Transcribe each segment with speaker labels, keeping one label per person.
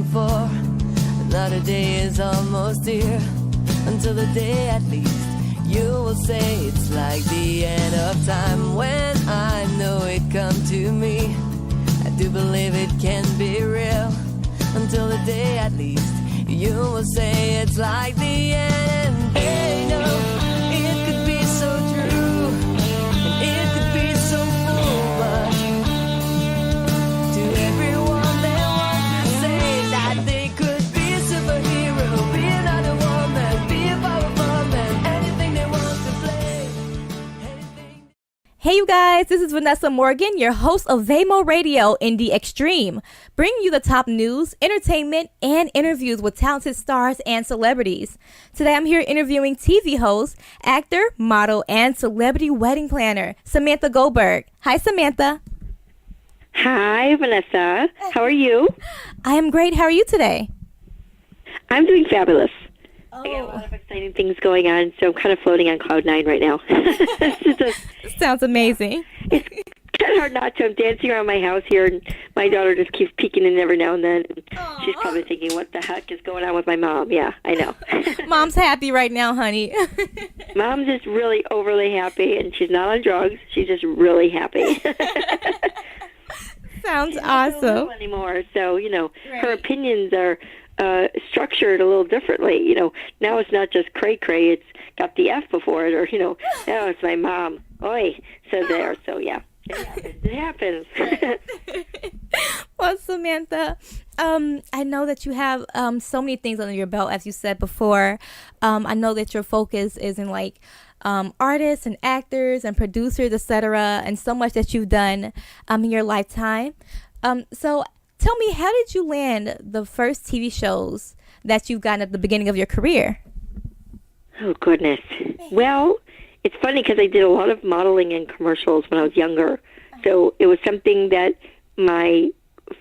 Speaker 1: for. Another day is almost here. Until the day at least you will say it's like the end of time. When I know it come to me, I do believe it can be real. Until the day at least you will say it's like the end. Hey, no, it could be so true, and it could be so full, but to everyone they want to say that they could be a superhero, be another woman, be a powerful man, anything they want to play.
Speaker 2: Hey you guys, this is Vanessa Morgan, your host of Vaymo Radio in the Extreme, bringing you the top news, entertainment, and interviews with talented stars and celebrities. Today I'm here interviewing TV host, actor, model, and celebrity wedding planner, Samantha Goldberg. Hi, Samantha.
Speaker 3: Hi, Vanessa. How are you?
Speaker 2: I am great. How are you today?
Speaker 3: I'm doing fabulous.
Speaker 2: Oh.
Speaker 3: I got a lot of exciting things going on, so I'm kind of floating on cloud nine right now.
Speaker 2: Sounds amazing.
Speaker 3: It's kind of hard not to. I'm dancing around my house here, and my daughter just keeps peeking in every now and then. And she's probably thinking, what the heck is going on with my mom? Yeah, I know.
Speaker 2: Mom's happy right now, honey.
Speaker 3: Mom's just really overly happy, and she's not on drugs. She's just really happy.
Speaker 2: Sounds awesome.
Speaker 3: Anymore, so,
Speaker 2: Right.
Speaker 3: her opinions are structured a little differently. Now it's not just cray-cray, it's got the F before it, or, now it's my mom. Oi, so there. So, yeah, it happens.
Speaker 2: Well, Samantha, I know that you have so many things under your belt, as you said before. I know that your focus is in, artists and actors and producers, etc., and so much that you've done in your lifetime. So tell me, how did you land the first TV shows that you've gotten at the beginning of your career?
Speaker 3: Oh, goodness. Well, it's funny because I did a lot of modeling and commercials when I was younger. So it was something that my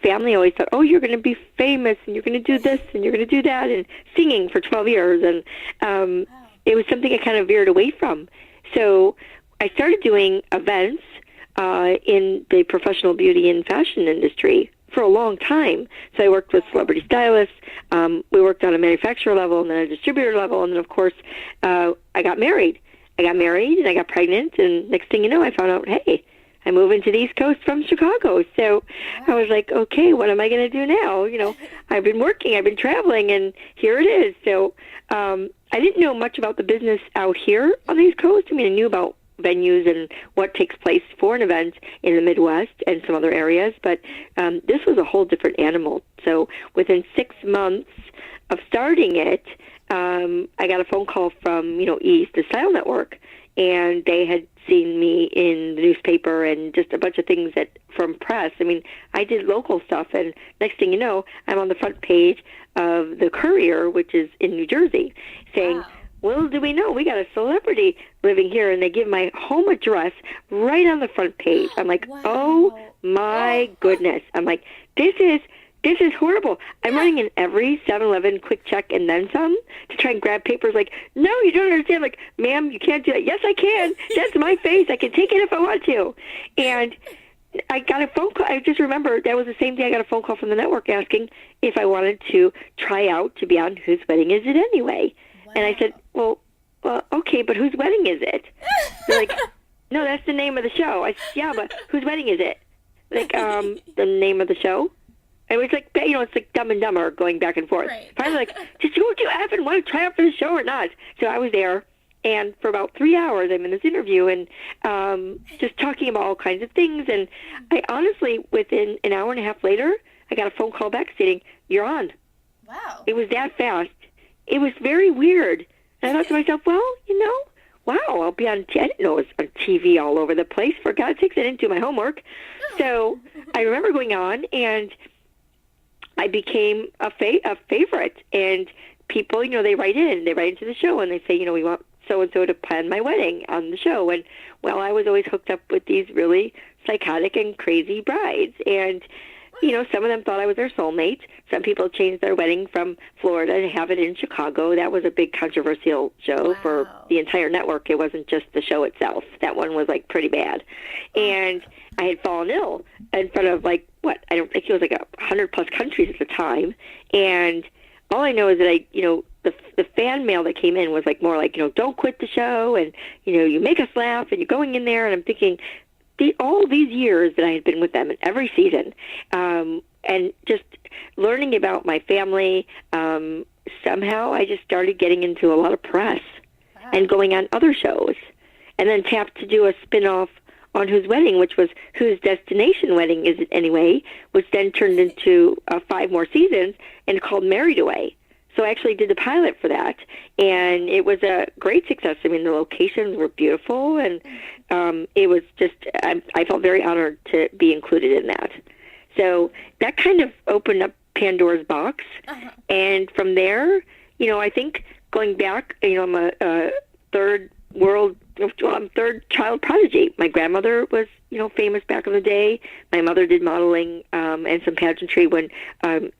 Speaker 3: family always thought, oh, you're going to be famous and you're going to do this and you're going to do that, and singing for 12 years. And it was something I kind of veered away from. So I started doing events in the professional beauty and fashion industry for a long time. So I worked with celebrity stylists. We worked on a manufacturer level and then a distributor level. And then, of course, I got married. And I got pregnant. And next thing you know, I found out, hey, I'm moving to the East Coast from Chicago. So I was like, okay, what am I going to do now? I've been working, I've been traveling, and here it is. So I didn't know much about the business out here on the East Coast. I knew about venues and what takes place for an event in the Midwest and some other areas, but this was a whole different animal. So within 6 months of starting it, I got a phone call from East, the Style Network, and they had seen me in the newspaper and just a bunch of things from press. I did local stuff, and next thing you know, I'm on the front page of the Courier, which is in New Jersey, saying, wow. Well, do we know we got a celebrity living here, and they give my home address right on the front page. I'm like, wow. Oh my goodness. I'm like, this is horrible. I'm running in every 7-Eleven quick check and then some to try and grab papers. Like, no, you don't understand. Like, ma'am, you can't do that. Yes, I can. That's my face. I can take it if I want to. And I got a phone call. I just remember that was the same day I got a phone call from the network asking if I wanted to try out to be on Whose Wedding Is It Anyway? Wow. And I said, well, okay, but whose wedding is it? They're like, no, that's the name of the show. I said, yeah, but whose wedding is it? Like, the name of the show? It was like, it's like Dumb and Dumber going back and forth. Right. Finally, like, do you even want to try out for the show or not? So I was there, and for about 3 hours, I'm in this interview and just talking about all kinds of things. And I honestly, within an hour and a half later, I got a phone call back stating, you're on.
Speaker 2: Wow.
Speaker 3: It was that fast. It was very weird. And I thought to myself, well, wow, I'll be on I didn't know it was on TV all over the place. For God's sakes, I didn't do my homework. So I remember going on, and I became a favorite. And people, they write into the show, and they say, we want so-and-so to plan my wedding on the show. And, well, I was always hooked up with these really psychotic and crazy brides. And, some of them thought I was their soulmate. Some people changed their wedding from Florida to have it in Chicago. That was a big controversial show for the entire network. It wasn't just the show itself. That one was, pretty bad. And I had fallen ill in front of, I don't think it was like 100 plus countries at the time. And all I know is that the fan mail that came in was like more like, don't quit the show, and, you make us laugh, and you're going in there. And I'm thinking, all these years that I had been with them in every season, and just learning about my family, somehow I just started getting into a lot of press and going on other shows, and then tapped to do a spin-off on Whose Wedding, which was Whose Destination Wedding Is It Anyway, which then turned into 5 more seasons and called Married Away. So I actually did the pilot for that, and it was a great success. I mean, the locations were beautiful, and it was just, I felt very honored to be included in that. So that kind of opened up Pandora's box, and from there, I think going back, I'm a third child prodigy. My grandmother was, famous back in the day. My mother did modeling and some pageantry when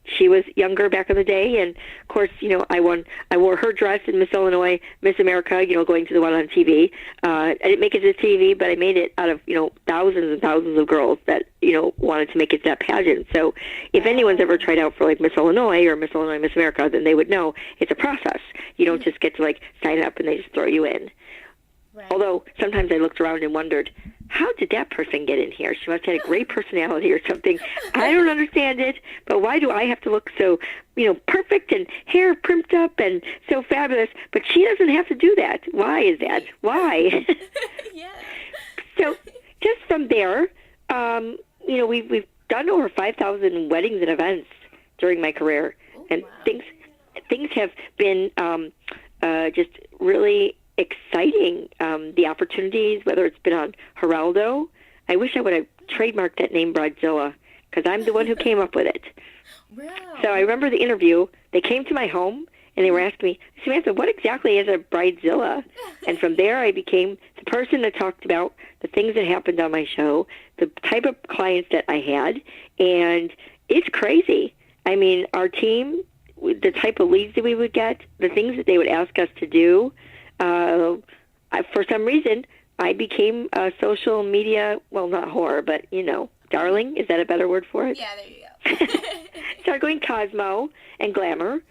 Speaker 3: she was younger back in the day. And of course, I wore her dress in Miss Illinois, Miss America, going to the one on TV. I didn't make it to TV, but I made it out of, thousands and thousands of girls that, wanted to make it to that pageant. So if anyone's ever tried out for like Miss Illinois or Miss Illinois, Miss America, then they would know it's a process. You don't just get to like sign up and they just throw you in. Right. Although sometimes I looked around and wondered, how did that person get in here? She must have had a great personality or something. I don't understand it, but why do I have to look so, perfect and hair primped up and so fabulous? But she doesn't have to do that. Why is that? Why?
Speaker 2: Yeah.
Speaker 3: So just from there, we've done over 5,000 weddings and events during my career, and wow. things have been just really exciting, the opportunities, whether it's been on Geraldo. I wish I would have trademarked that name, Bridezilla, because I'm the one who came up with it. Wow. So I remember the interview. They came to my home, and they were asking me, Samantha, what exactly is a Bridezilla? And from there, I became the person that talked about the things that happened on my show, the type of clients that I had, and it's crazy. I mean, our team, the type of leads that we would get, the things that they would ask us to do, for some reason, I became a social media, well, not whore, but, darling. Is that a better word for it?
Speaker 2: Yeah, there you go.
Speaker 3: Started going Cosmo and Glamour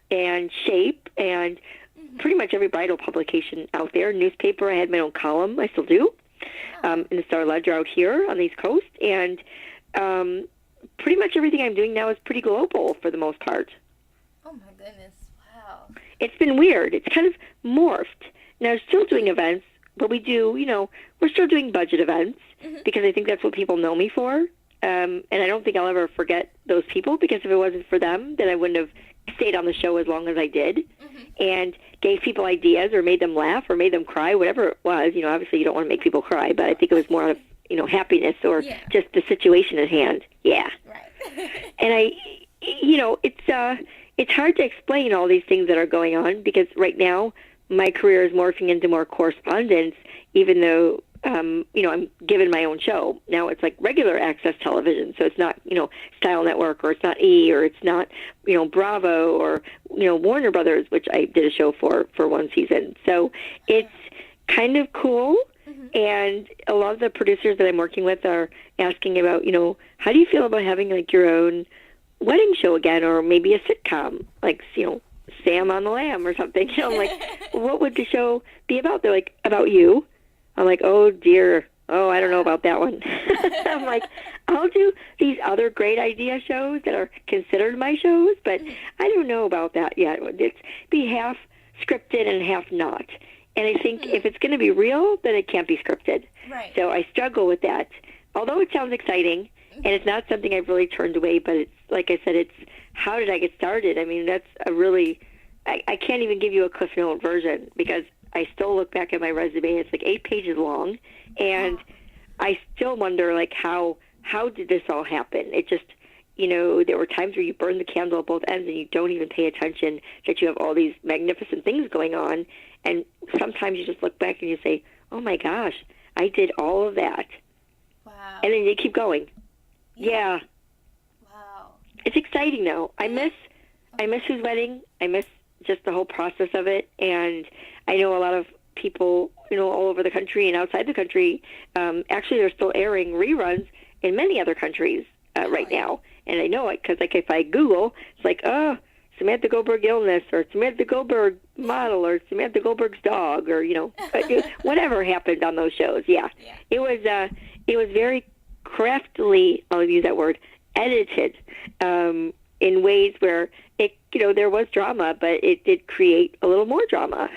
Speaker 3: and Shape and pretty much every bridal publication out there. Newspaper, I had my own column. I still do. In the Star Ledger out here on the East Coast. And pretty much everything I'm doing now is pretty global for the most part.
Speaker 2: Oh, my goodness. Wow.
Speaker 3: It's been weird. It's kind of morphed. Now, still doing events, but we do, we're still doing budget events because I think that's what people know me for. And I don't think I'll ever forget those people, because if it wasn't for them, then I wouldn't have stayed on the show as long as I did and gave people ideas or made them laugh or made them cry, whatever it was. Obviously you don't want to make people cry, but I think it was more out of, happiness or just the situation at hand. Yeah. Right. And it's hard to explain all these things that are going on, because right now my career is morphing into more correspondence, even though, I'm given my own show. Now it's like regular access television, so it's not, Style Network, or it's not E, or it's not, Bravo, or, Warner Brothers, which I did a show for one season. So it's kind of cool, and a lot of the producers that I'm working with are asking about, how do you feel about having, like, your own wedding show again, or maybe a sitcom, like, Sam on the Lamb or something. I'm like, what would the show be about? They're like, about you. I'm like, oh, dear. Oh, I don't know about that one. I'm like, I'll do these other great idea shows that are considered my shows, but I don't know about that yet. It's be half scripted and half not. And I think if it's going to be real, then it can't be scripted. Right. So I struggle with that. Although it sounds exciting, and it's not something I've really turned away, but it's, like I said, it's how did I get started? I mean, that's a really, I can't even give you a Cliff Note version, because I still look back at my resume. It's like 8 pages long, and I still wonder, like, how did this all happen? It just, there were times where you burn the candle at both ends and you don't even pay attention that you have all these magnificent things going on, and sometimes you just look back and you say, oh my gosh, I did all of that. Wow. And then you keep going. Yeah. Wow. It's exciting, though. I miss Whose Wedding. I miss just the whole process of it. And I know a lot of people, all over the country and outside the country, actually they're still airing reruns in many other countries right now. And I know it because, like, if I Google, it's like, oh, Samantha Goldberg illness, or Samantha Goldberg model, or Samantha Goldberg's dog, or, whatever happened on those shows. Yeah. It was very craftily, I'll use that word, edited in ways where it, there was drama, but it did create a little more drama.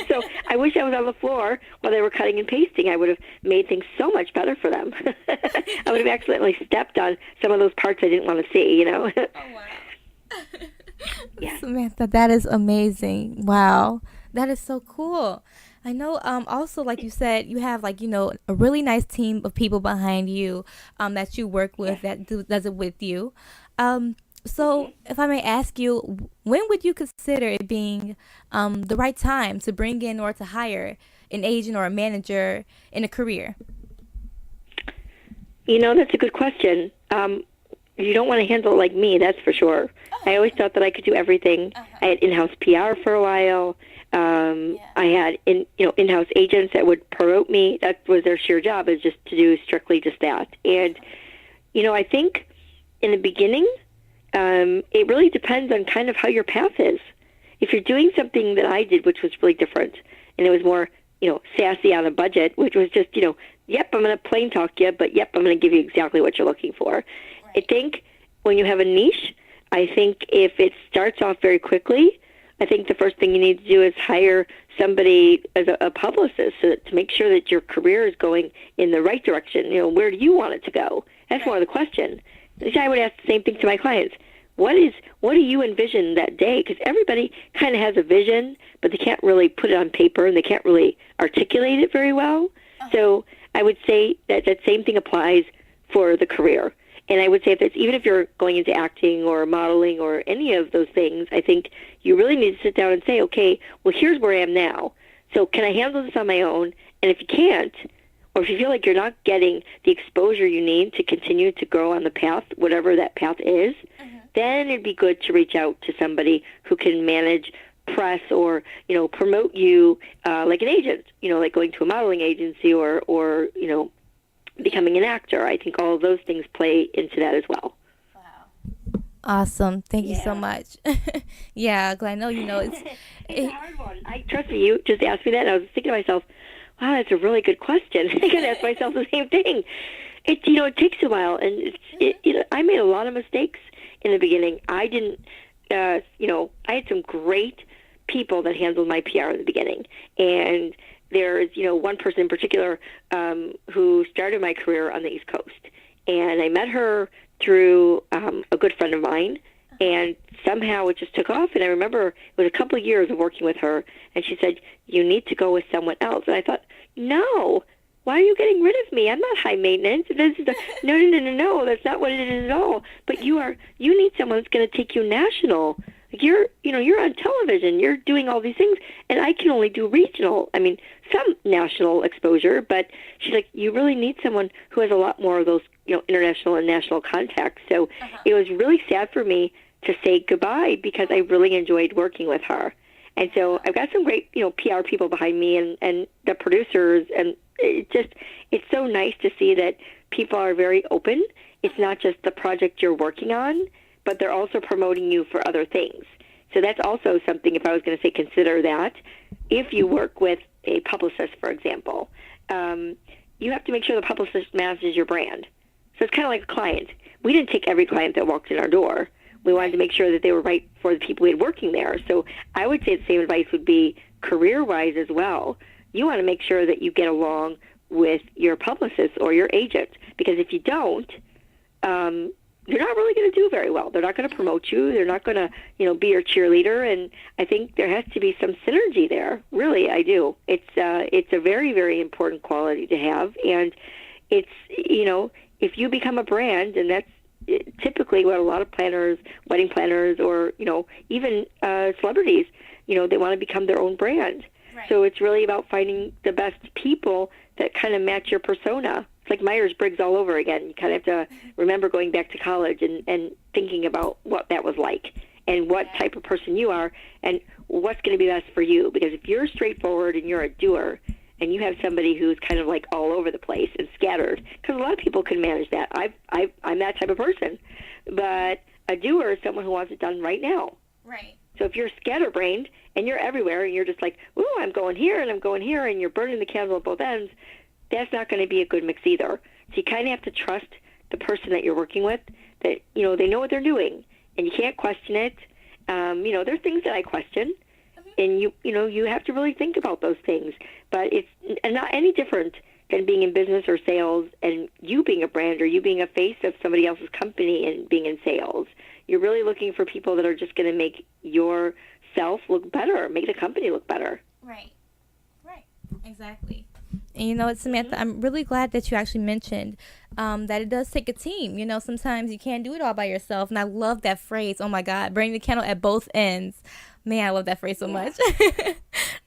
Speaker 3: So I wish I was on the floor while they were cutting and pasting. I would have made things so much better for them. I would have accidentally stepped on some of those parts I didn't want to see,
Speaker 2: Oh, wow.
Speaker 3: Yeah.
Speaker 2: Samantha, that is amazing. Wow. That is so cool. I know also, like you said, you have a really nice team of people behind you that you work with that does it with you. So if I may ask you, when would you consider it being the right time to bring in or to hire an agent or a manager in a career?
Speaker 3: That's a good question. You don't want to handle it like me, that's for sure. I always thought that I could do everything. I had in-house PR for a while. I had in-house agents that would promote me. That was their sheer job, is just to do strictly just that. And I think in the beginning, it really depends on kind of how your path is. If you're doing something that I did, which was really different, and it was more sassy on a budget, which was just yep, I'm going to plain talk you, but yep, I'm going to give you exactly what you're looking for. Right. I think when you have a niche, I think if it starts off very quickly, I think the first thing you need to do is hire somebody as a publicist to make sure that your career is going in the right direction. Where do you want it to go? That's more of the question. I would ask the same thing to my clients. What do you envision that day? Because everybody kind of has a vision, but they can't really put it on paper, and they can't really articulate it very well. So I would say that same thing applies for the career. And I would say even if you're going into acting or modeling or any of those things, I think you really need to sit down and say, okay, well, here's where I am now. So can I handle this on my own? And if you can't, or if you feel like you're not getting the exposure you need to continue to grow on the path, whatever that path is, then it'd be good to reach out to somebody who can manage press or, promote you like an agent, like going to a modeling agency or becoming an actor. I think all of those things play into that as well.
Speaker 2: Wow. Awesome. Thank you so much. Yeah, I know, it's
Speaker 3: a hard one. Trust me, you just asked me that, and I was thinking to myself, wow, that's a really good question. I could ask myself the same thing. It takes a while, and I made a lot of mistakes in the beginning. I didn't, I had some great people that handled my PR in the beginning, and there's, one person in particular who started my career on the East Coast, and I met her through a good friend of mine, and somehow it just took off. And I remember it was a couple of years of working with her, and she said, you need to go with someone else. And I thought, no, why are you getting rid of me? I'm not high maintenance. No, that's not what it is at all. But you need someone that's going to take you national. You're on television. You're doing all these things, and I can only do regional. I mean, some national exposure, but she's like, you really need someone who has a lot more of those, international and national contacts. So it was really sad for me to say goodbye because I really enjoyed working with her. And so I've got some great, PR people behind me and the producers, and it's so nice to see that people are very open. It's not just the project you're working on, but they're also promoting you for other things. So that's also something, if I was going to say, consider that. If you work with a publicist, for example, you have to make sure the publicist manages your brand. So it's kind of like a client. We didn't take every client that walked in our door. We wanted to make sure that they were right for the people we had working there. So I would say the same advice would be career-wise as well. You want to make sure that you get along with your publicist or your agent, because if you don't, you're not really going to do very well. They're not going to promote you. They're not going to, be your cheerleader. And I think there has to be some synergy there. Really, I do. It's a very, very important quality to have. And it's, if you become a brand, and that's typically what a lot of planners, wedding planners, or, even celebrities, they want to become their own brand. Right. So it's really about finding the best people that kind of match your persona. It's like Myers-Briggs all over again. You kind of have to remember going back to college and thinking about what that was like and what type of person you are and what's going to be best for you. Because if you're straightforward and you're a doer, and you have somebody who's kind of like all over the place and scattered, because a lot of people can manage that. I'm that type of person. But a doer is someone who wants it done right now.
Speaker 2: Right.
Speaker 3: So if you're scatterbrained and you're everywhere and you're just like, ooh, I'm going here and I'm going here, and you're burning the candle at both ends, that's not going to be a good mix either. So you kind of have to trust the person that you're working with, that, you know, they know what they're doing, and you can't question it. You know, there's things that I question, and you have to really think about those things. But it's not any different than being in business or sales, and you being a brand or you being a face of somebody else's company and being in sales. You're really looking for people that are just going to make yourself look better, make the company look better.
Speaker 2: Right. Exactly. And you know what, Samantha, I'm really glad that you actually mentioned that it does take a team. You know, sometimes you can't do it all by yourself. And I love that phrase. Oh, my God. Burning the candle at both ends. Man, I love that phrase so much.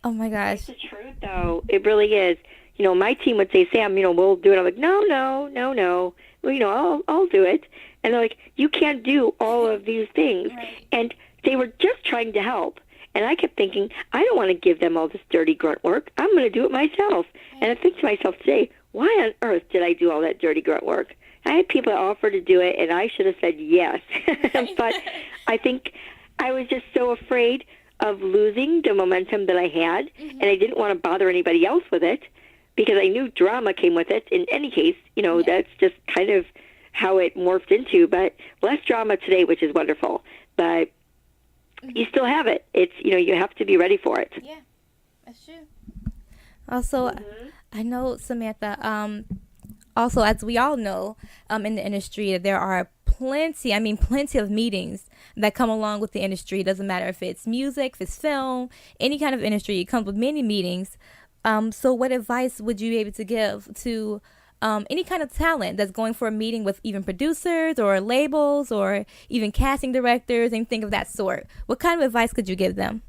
Speaker 2: Oh, my gosh.
Speaker 3: It's the truth, though. It really is. You know, my team would say, Sam, you know, we'll do it. I'm like, no. Well, you know, I'll do it. And they're like, you can't do all of these things.
Speaker 2: Right.
Speaker 3: And they were just trying to help. And I kept thinking, I don't want to give them all this dirty grunt work. I'm going to do it myself. Right. And I think to myself today, why on earth did I do all that dirty grunt work? I had people that offered to do it, and I should have said yes. But I think I was just so afraid of losing the momentum that I had, and I didn't want to bother anybody else with it, because I knew drama came with it. In any case, you know, that's just kind of how it morphed into. But less drama today, which is wonderful. But you still have it. It's, you know, you have to be ready for it.
Speaker 2: Yeah, that's true. Also, I know, Samantha, also, as we all know, in the industry, there are plenty of meetings that come along with the industry. It doesn't matter if it's music, if it's film, any kind of industry, it comes with many meetings. So what advice would you be able to give to any kind of talent that's going for a meeting with even producers or labels or even casting directors, anything of that sort? What kind of advice could you give them?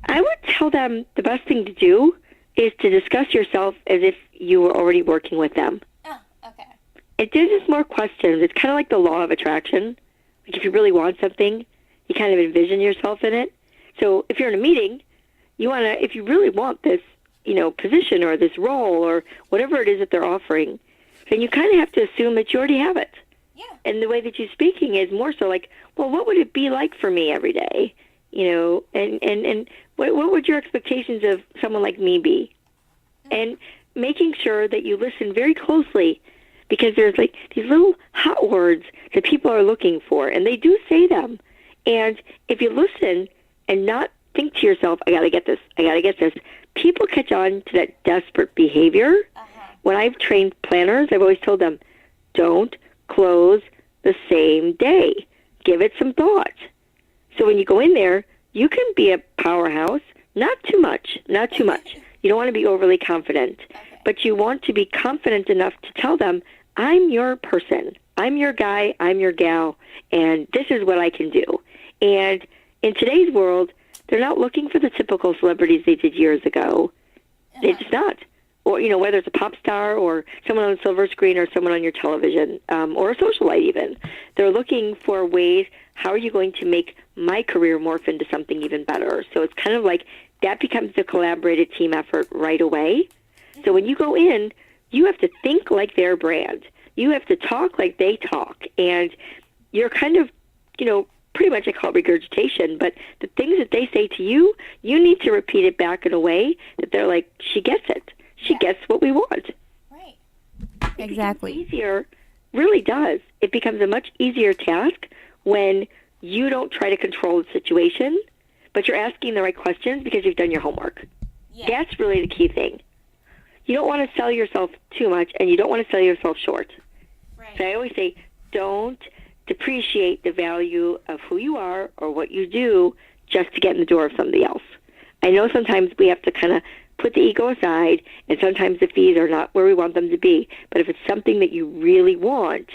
Speaker 3: I would tell them the best thing to do is to discuss yourself as if you were already working with them.
Speaker 2: Oh, okay.
Speaker 3: There's just more questions. It's kind of like the law of attraction. Like if you really want something, you kind of envision yourself in it. So if you're in a meeting, if you really want this, you know, position or this role or whatever it is that they're offering, then you kind of have to assume that you already have it.
Speaker 2: Yeah.
Speaker 3: And the way that you're speaking is more so like, well, what would it be like for me every day? You know, and what would your expectations of someone like me be? And making sure that you listen very closely, because there's like these little hot words that people are looking for, and they do say them. And if you listen and not think to yourself, I got to get this, people catch on to that desperate behavior. When I've trained planners, I've always told them, don't close the same day. Give it some thought. So when you go in there, you can be a powerhouse, not too much. You don't want to be overly confident, but you want to be confident enough to tell them, I'm your person. I'm your guy. I'm your gal, and this is what I can do. And in today's world, they're not looking for the typical celebrities they did years ago. They're just not. Or, you know, whether it's a pop star or someone on the silver screen or someone on your television or a socialite even. They're looking for ways, how are you going to make my career morph into something even better? So it's kind of like that becomes a collaborated team effort right away. So when you go in, you have to think like their brand. You have to talk like they talk. And you're kind of, you know, pretty much I call it regurgitation, but the things that they say to you, you need to repeat it back in a way that they're like, she gets it. She gets what we want.
Speaker 2: Right.
Speaker 3: Exactly. It easier, really does. It becomes a much easier task when you don't try to control the situation, but you're asking the right questions because you've done your homework. Yeah. That's really the key thing. You don't want to sell yourself too much, and you don't want to sell yourself short. Right. So I always say, don't depreciate the value of who you are or what you do just to get in the door of somebody else. I know sometimes we have to kind of put the ego aside, and sometimes the fees are not where we want them to be. But if it's something that you really want,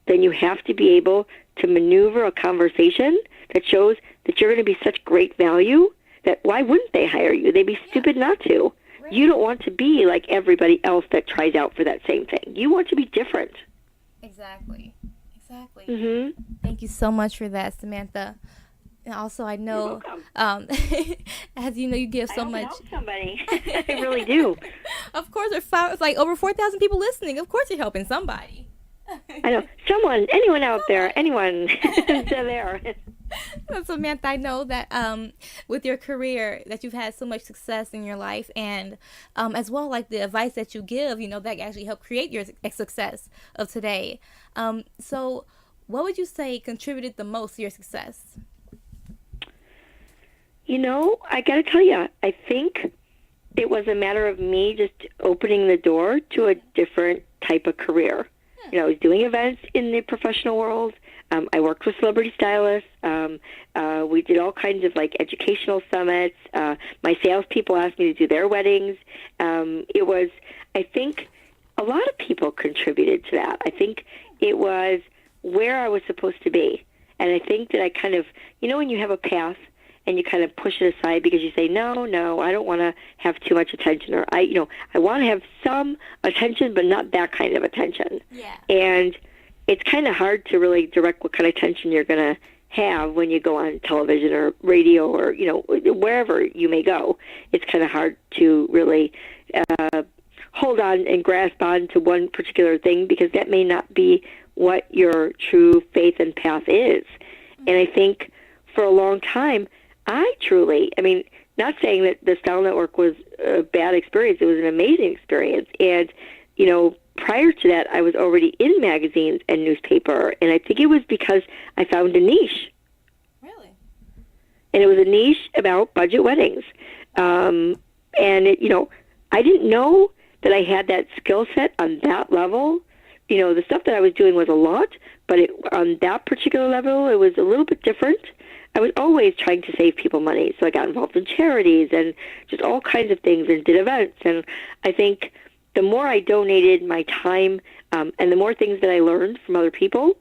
Speaker 3: then you have to be able to maneuver a conversation that shows that you're going to be such great value that why wouldn't they hire you? They'd be stupid not to. Right. You don't want to be like everybody else that tries out for that same thing. You want to be different.
Speaker 2: Exactly.
Speaker 3: Mm-hmm.
Speaker 2: Thank you so much for that, Samantha. And also, I know,
Speaker 3: welcome.
Speaker 2: as you know, you give so
Speaker 3: I hope
Speaker 2: much.
Speaker 3: it helps somebody. I really do.
Speaker 2: Of course, it's like over 4,000 people listening. Of course, you're helping somebody.
Speaker 3: I know. Anyone out there, anyone there.
Speaker 2: Samantha, I know that with your career that you've had so much success in your life, and as well like the advice that you give, you know, that actually helped create your success of today. So what would you say contributed the most to your success?
Speaker 3: You know, I got to tell you, I think it was a matter of me just opening the door to a different type of career. You know, I was doing events in the professional world. I worked with celebrity stylists. We did all kinds of like educational summits. My salespeople asked me to do their weddings. I think a lot of people contributed to that. I think it was where I was supposed to be. And I think that I kind of, you know, when you have a path and you kind of push it aside because you say, no, I don't want to have too much attention, or I want to have some attention, but not that kind of attention.
Speaker 2: Yeah.
Speaker 3: And it's kind of hard to really direct what kind of attention you're going to have when you go on television or radio or, you know, wherever you may go. It's kind of hard to really hold on and grasp on to one particular thing because that may not be what your true faith and path is. And I think for a long time, not saying that the Style Network was a bad experience. It was an amazing experience. And, you know, prior to that, I was already in magazines and newspaper. And I think it was because I found a niche.
Speaker 2: Really?
Speaker 3: And it was a niche about budget weddings. And, I didn't know that I had that skill set on that level. You know, the stuff that I was doing was a lot, but on that particular level, it was a little bit different. I was always trying to save people money, so I got involved in charities and just all kinds of things and did events. And I think the more I donated my time and the more things that I learned from other people,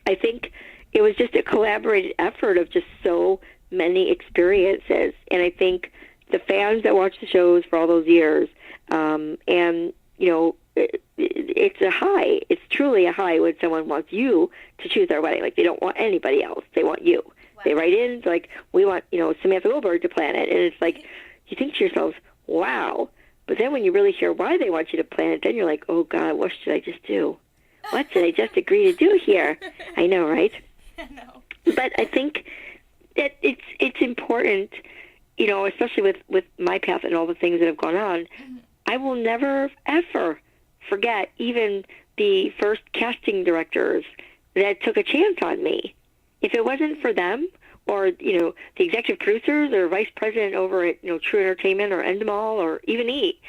Speaker 3: I think it was just a collaborated effort of just so many experiences. And I think the fans that watched the shows for all those years, it's a high. It's truly a high when someone wants you to choose their wedding. Like, they don't want anybody else. They want you. Wow. They write in, like, we want, Samantha Goldberg to plan it. And it's like, you think to yourself, wow. But then when you really hear why they want you to plan it, then you're like, oh, God, what should I just do? What did I just agree to do here? I know, right?
Speaker 2: I know.
Speaker 3: But I think that it's important, especially with my path and all the things that have gone on. I will never, ever forget even the first casting directors that took a chance on me. If it wasn't for them, or, the executive producers or vice president over at, True Entertainment or Endemol or even E!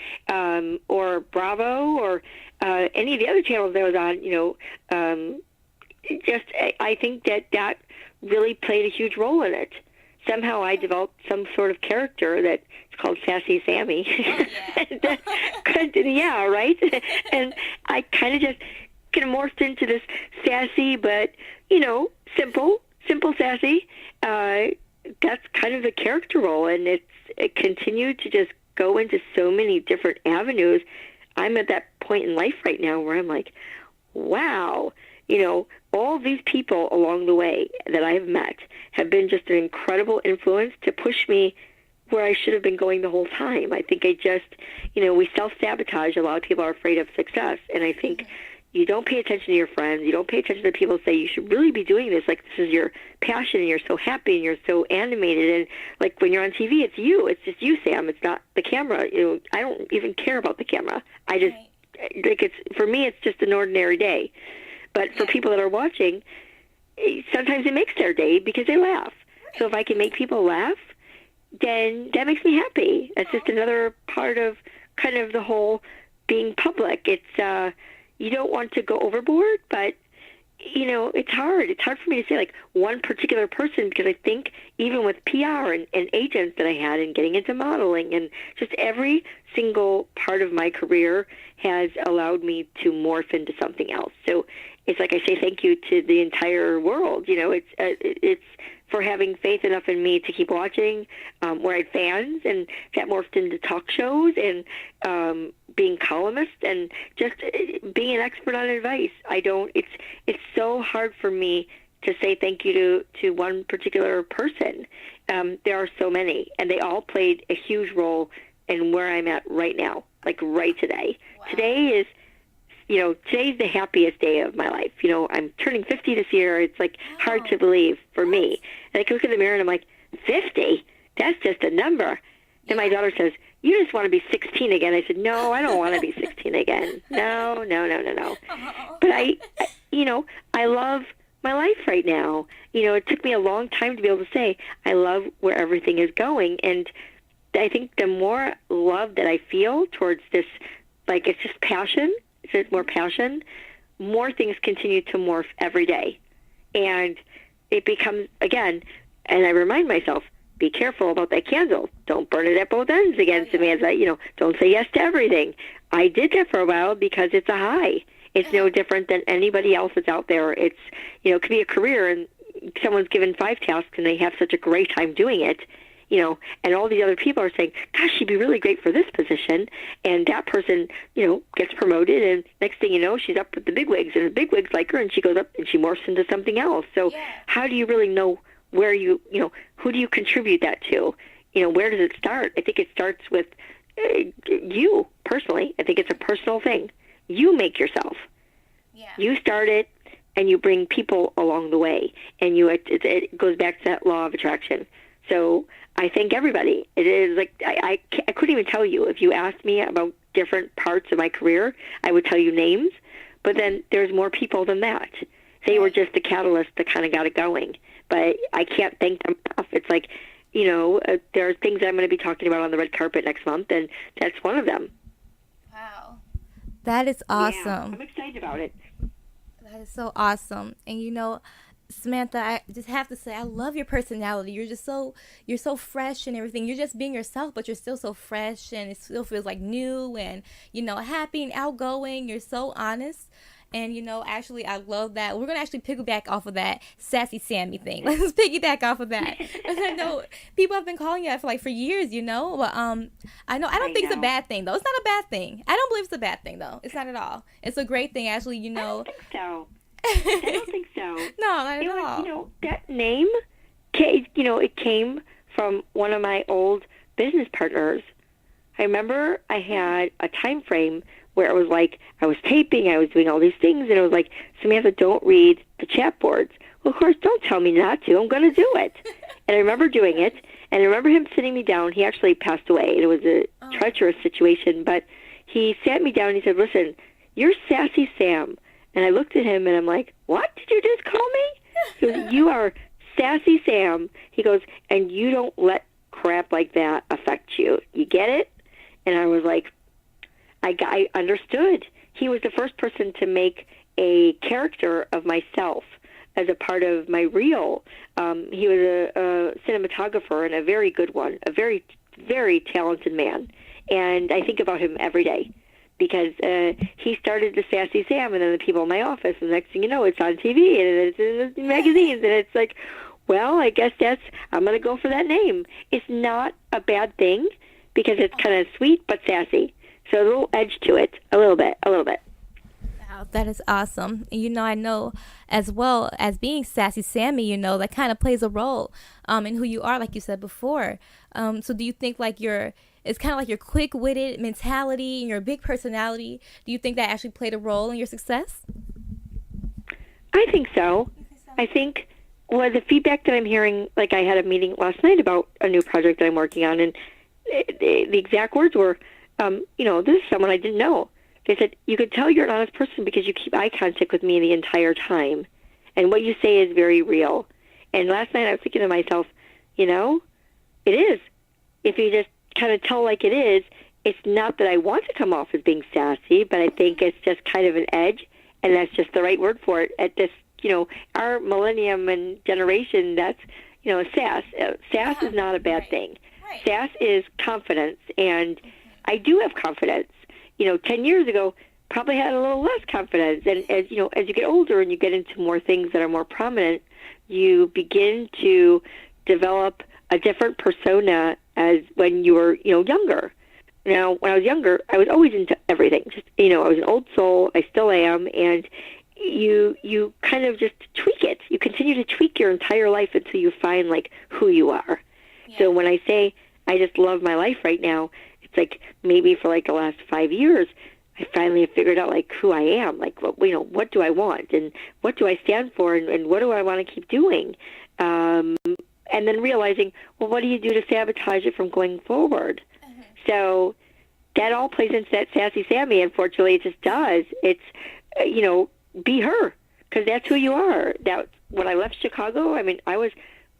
Speaker 3: Or Bravo or any of the other channels that I was on, I think that really played a huge role in it. Somehow I developed some sort of character that's called Sassy Sammy. Oh, yeah. Yeah, right? And I kind of just morphed into this sassy, but, simple sassy. That's kind of the character role, and it continued to just go into so many different avenues. I'm at that point in life right now where I'm like, wow, all these people along the way that I've met have been just an incredible influence to push me where I should have been going the whole time. I think we self-sabotage. A lot of people are afraid of success, and I think you don't pay attention to your friends. You don't pay attention to people who say you should really be doing this. Like, this is your passion, and you're so happy, and you're so animated. And, like, when you're on TV, it's you. It's just you, Sam. It's not the camera. I don't even care about the camera. I just, for me, it's just an ordinary day. But for people that are watching, sometimes it makes their day because they laugh. So if I can make people laugh, then that makes me happy. That's just another part of kind of the whole being public. It's, you don't want to go overboard, but, it's hard. It's hard for me to say, like, one particular person, because I think even with PR and agents that I had and getting into modeling and just every single part of my career has allowed me to morph into something else. So it's like I say thank you to the entire world. It's for having faith enough in me to keep watching, where I had fans, and that morphed into talk shows and being columnist and just being an expert on advice. It's so hard for me to say thank you to one particular person. There are so many, and they all played a huge role in where I'm at right now, like right today. Wow. Today's the happiest day of my life. I'm turning 50 this year. It's like hard to believe for me. And I can look in the mirror and I'm like, 50? That's just a number. Then my daughter says, you just want to be 16 again. I said, no, I don't want to be 16 again. No. But I love my life right now. It took me a long time to be able to say, I love where everything is going. And I think the more love that I feel towards this, like it's just passion, it's more passion, more things continue to morph every day. And it becomes, again, and I remind myself, be careful about that candle. Don't burn it at both ends again, Samantha. Don't say yes to everything. I did that for a while because it's a high. It's no different than anybody else that's out there. It's, it could be a career and someone's given 5 tasks and they have such a great time doing it, and all these other people are saying, gosh, she'd be really great for this position. And that person, gets promoted and next thing you know, she's up with the bigwigs and the bigwigs like her and she goes up and she morphs into something else. So how do you really know where who do you contribute that to? Where does it start? I think it starts with you personally. I think it's a personal thing. You make yourself. Yeah. You start it, and you bring people along the way, and it goes back to that law of attraction. So I thank everybody. It is like I couldn't even tell you. If you asked me about different parts of my career, I would tell you names, but then there's more people than that. They were just the catalyst that kind of got it going. But I can't thank them enough. It's like, there are things that I'm going to be talking about on the red carpet next month, and that's one of them.
Speaker 2: Wow. That is awesome.
Speaker 3: Yeah, I'm excited about it.
Speaker 2: That is so awesome. And, Samantha, I just have to say, I love your personality. You're so fresh and everything. You're just being yourself, but you're still so fresh, and it still feels like new and, happy and outgoing. You're so honest. And, actually, I love that. We're going to actually piggyback off of that Sassy Sammy thing. Let's piggyback off of that. Because I know people have been calling you that for years, But I don't think it's a bad thing, though. It's not a bad thing. I don't believe it's a bad thing, though. It's not at all. It's a great thing, actually,
Speaker 3: I don't think so. I don't think so.
Speaker 2: No, not at all.
Speaker 3: That name, it came from one of my old business partners. I remember I had a time frame where it was like I was taping, I was doing all these things, and it was like, Samantha, don't read the chat boards. Well, of course, don't tell me not to. I'm going to do it. And I remember doing it, and I remember him sitting me down. He actually passed away. It was a treacherous situation, but he sat me down and he said, listen, you're Sassy Sam. And I looked at him, and I'm like, what did you just call me? He goes, you are Sassy Sam. He goes, and you don't let crap like that affect you. You get it? And I was like, I understood. He was the first person to make a character of myself as a part of my reel. He was a cinematographer and a very good one, a very, very talented man. And I think about him every day because he started the Sassy Sam and then the people in my office. And the next thing you know, it's on TV and it's in the magazines. And it's like, well, I guess I'm going to go for that name. It's not a bad thing because it's kind of sweet but sassy. So a little edge to it, a little bit.
Speaker 2: Wow, that is awesome. And, I know as well as being Sassy Sammy, that kind of plays a role in who you are, like you said before. So do you think it's kind of like your quick-witted mentality and your big personality, do you think that actually played a role in your success?
Speaker 3: I think so. I think, the feedback that I'm hearing, like I had a meeting last night about a new project that I'm working on, and the exact words were, this is someone I didn't know. They said, you could tell you're an honest person because you keep eye contact with me the entire time. And what you say is very real. And last night I was thinking to myself, it is. If you just kind of tell like it is, it's not that I want to come off as being sassy, but I think it's just kind of an edge, and that's just the right word for it. At this, our millennium and generation, that's, sass. Sass is not a bad thing. Right. Sass is confidence, and I do have confidence. 10 years ago, probably had a little less confidence. And as you get older and you get into more things that are more prominent, you begin to develop a different persona as when you were, younger. Now, when I was younger, I was always into everything. Just, I was an old soul. I still am. And you kind of just tweak it. You continue to tweak your entire life until you find like who you are.
Speaker 2: Yeah.
Speaker 3: So when I say I just love my life right now, it's like maybe for like the last 5 years, I finally have figured out like who I am, like what do I want, and what do I stand for, and what do I want to keep doing, and then realizing, well, what do you do to sabotage it from going forward?
Speaker 2: Mm-hmm.
Speaker 3: So that all plays into that Sassy Sammy. Unfortunately, it just does. It's be her, because that's who you are. That when I left Chicago, I mean, I was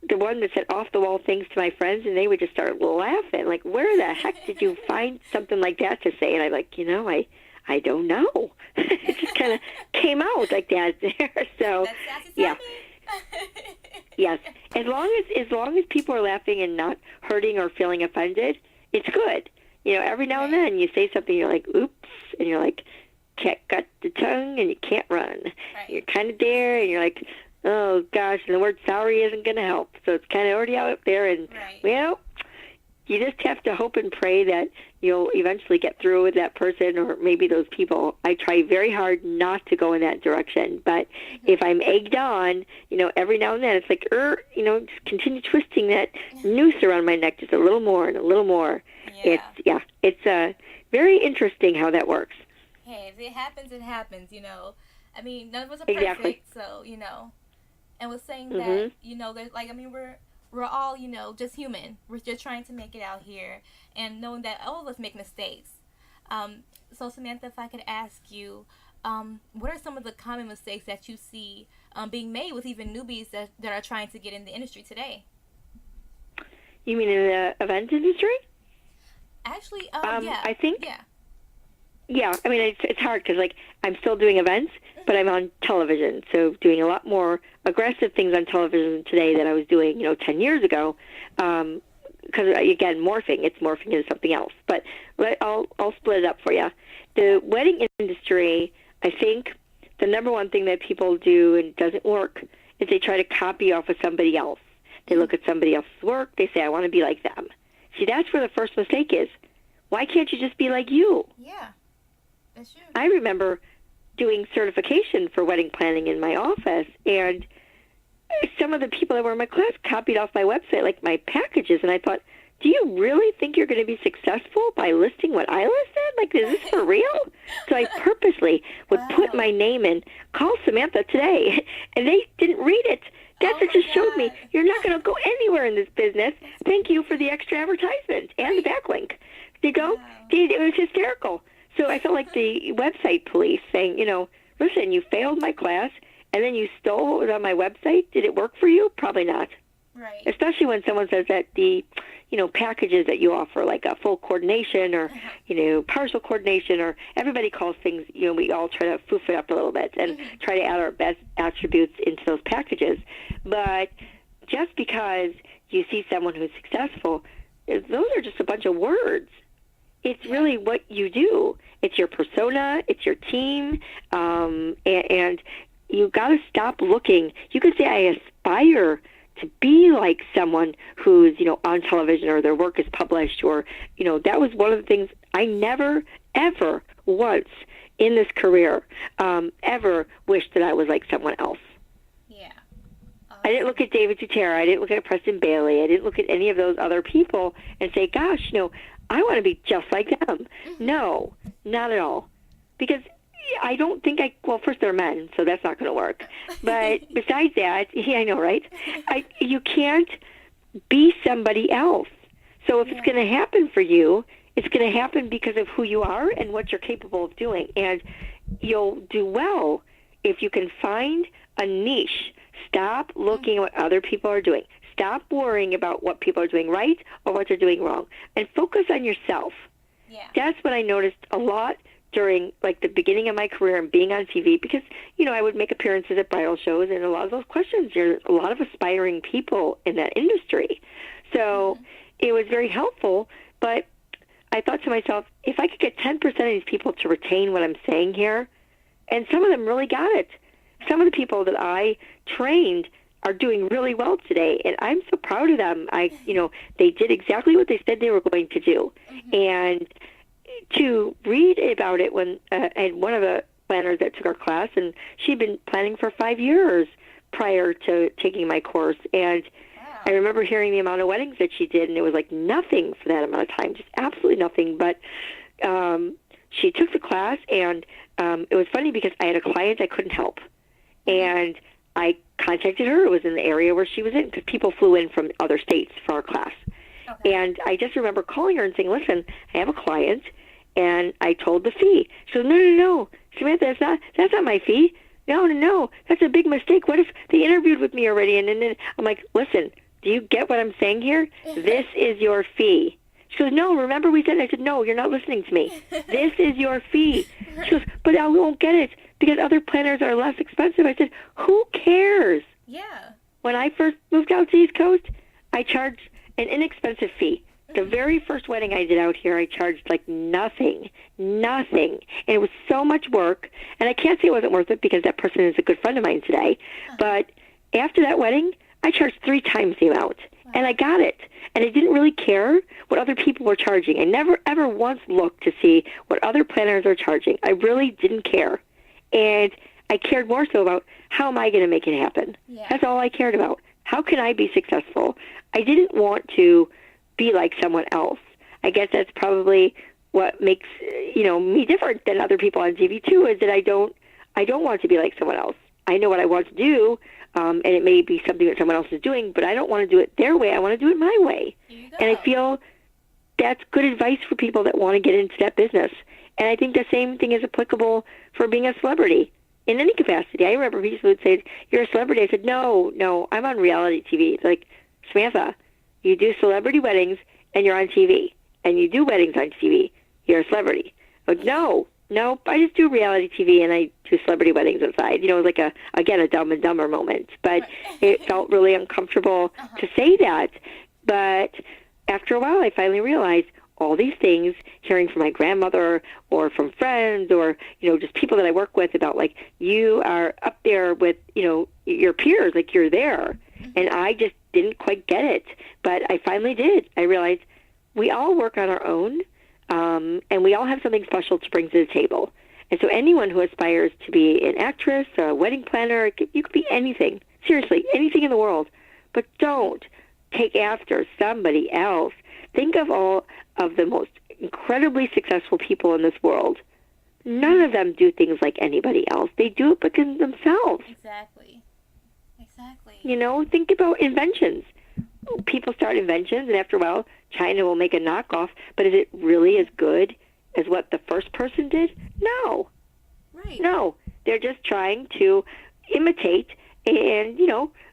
Speaker 3: the one that said off the wall things to my friends, and they would just start laughing. Like, where the heck did you find something like that to say? And I'm like, I don't know. It just kind of came out like that there. So, yeah. Yes. As long as people are laughing and not hurting or feeling offended, it's good. Every now and then you say something, you're like, oops, and you're like, cat got the tongue and you can't run.
Speaker 2: Right.
Speaker 3: You're kind of there, and you're like, oh gosh, and the word sorry isn't going to help. So it's kind of already out there, and well, you just have to hope and pray that you'll eventually get through with that person or maybe those people. I try very hard not to go in that direction, but if I'm egged on, every now and then it's like, just continue twisting that noose around my neck just a little more and a little more.
Speaker 2: Yeah.
Speaker 3: It's very interesting how that works.
Speaker 2: Hey, if it happens, it happens, I mean, none of us are perfect,
Speaker 3: Exactly.
Speaker 2: so, and was saying
Speaker 3: Mm-hmm.
Speaker 2: that, there's like, I mean, we're all, just human. We're just trying to make it out here, and knowing that all of us make mistakes. So Samantha, if I could ask you, what are some of the common mistakes that you see being made with even newbies that are trying to get in the industry today?
Speaker 3: You mean in the event industry?
Speaker 2: Actually, yeah.
Speaker 3: I think.
Speaker 2: Yeah.
Speaker 3: Yeah, I mean, it's hard because, like, I'm still doing events, but I'm on television, so doing a lot more aggressive things on television today than I was doing, 10 years ago, because, again, it's morphing into something else. But I'll split it up for you. The wedding industry, I think the number one thing that people do and doesn't work is they try to copy off of somebody else. They look at somebody else's work, they say, I want to be like them. See, that's where the first mistake is. Why can't you just be like you?
Speaker 2: Yeah. That's true.
Speaker 3: I remember doing certification for wedding planning in my office, and some of the people that were in my class copied off my website, like my packages, and I thought, do you really think you're going to be successful by listing what I listed? Like, is this for real? So I purposely would put my name in, call Samantha today, and they didn't read it. That's what just showed me you're not going to go anywhere in this business. Thank you for the extra advertisement and the backlink. You go? It was hysterical. So I felt like the website police saying, listen, you failed my class, and then you stole what was on my website. Did it work for you? Probably not.
Speaker 2: Right.
Speaker 3: Especially when someone says that the, packages that you offer, like a full coordination or, partial coordination, or everybody calls things, we all try to foof it up a little bit and try to add our best attributes into those packages. But just because you see someone who's successful, those are just a bunch of words. It's really what you do. It's your persona. It's your team. And you got to stop looking. You could say, I aspire to be like someone who's, on television or their work is published, or, that was one of the things I never, ever once in this career ever wished that I was like someone else.
Speaker 2: Yeah.
Speaker 3: I didn't look at David Tutera. I didn't look at Preston Bailey. I didn't look at any of those other people and say, gosh, I want to be just like them. No, not at all. Because I don't think first they're men, so that's not going to work. But besides that, I know, right? You can't be somebody else. So if it's going to happen for you, it's going to happen because of who you are and what you're capable of doing. And you'll do well if you can find a niche. Stop looking at what other people are doing. Stop worrying about what people are doing right or what they're doing wrong, and focus on yourself.
Speaker 2: Yeah.
Speaker 3: That's what I noticed a lot during, like, the beginning of my career and being on TV, because, I would make appearances at bridal shows, and a lot of those questions, there's a lot of aspiring people in that industry. So it was very helpful, but I thought to myself, if I could get 10% of these people to retain what I'm saying here, and some of them really got it. Some of the people that I trained are doing really well today, and I'm so proud of them. They did exactly what they said they were going to do. And to read about it when and one of the planners that took our class, and she'd been planning for 5 years prior to taking my course. And I remember hearing the amount of weddings that she did, and it was like nothing for that amount of time, just absolutely nothing. But she took the class, and it was funny because I had a client I couldn't help. And I contacted her. It was in the area where she was in, because people flew in from other states for our class. Okay. And I just remember calling her and saying, listen, I have a client, and I told the fee. She goes, no, Samantha, that's not my fee. No, that's a big mistake. What if they interviewed with me already? And then I'm like, listen, do you get what I'm saying here? This is your fee. She goes, no, remember we said, I said, no, you're not listening to me. This is your fee. She goes, but I won't get it because other planners are less expensive. I said, who cares?
Speaker 2: Yeah.
Speaker 3: When I first moved out to the East Coast, I charged an inexpensive fee. The very first wedding I did out here, I charged like nothing. And it was so much work. And I can't say it wasn't worth it because that person is a good friend of mine today. But after that wedding, I charged 3 times the amount. Wow. And I got it. And I didn't really care what other people were charging. I never, ever once looked to see what other planners are charging. I really didn't care. And I cared more so about how am I going to make it happen. Yeah. That's all I cared about. How can I be successful? I didn't want to be like someone else. I guess that's probably what makes me different than other people on TV too. Is that I don't want to be like someone else. I know what I want to do, and it may be something that someone else is doing, but I don't want to do it their way. I want to do it my way. And I feel that's good advice for people that want to get into that business. And I think the same thing is applicable for being a celebrity in any capacity. I remember people would say, "You're a celebrity." I said, "No, I'm on reality TV." It's like, Samantha, you do celebrity weddings and you're on TV, and you do weddings on TV. You're a celebrity. But no, I just do reality TV and I do celebrity weddings inside. It was like a Dumb and Dumber moment. But it felt really uncomfortable to say that. But after a while, I finally realized all these things, hearing from my grandmother or from friends or, just people that I work with about, like, you are up there with, your peers, like you're there. And I just didn't quite get it. But I finally did. I realized we all work on our own, and we all have something special to bring to the table. And so anyone who aspires to be an actress, a wedding planner, you could be anything. Seriously, anything in the world. But don't take after somebody else. Think of all of the most incredibly successful people in this world. None of them do things like anybody else. They do it because themselves.
Speaker 2: Exactly.
Speaker 3: Think about inventions. People start inventions, and after a while, China will make a knockoff. But is it really as good as what the first person did? No.
Speaker 2: Right.
Speaker 3: No. They're just trying to imitate and,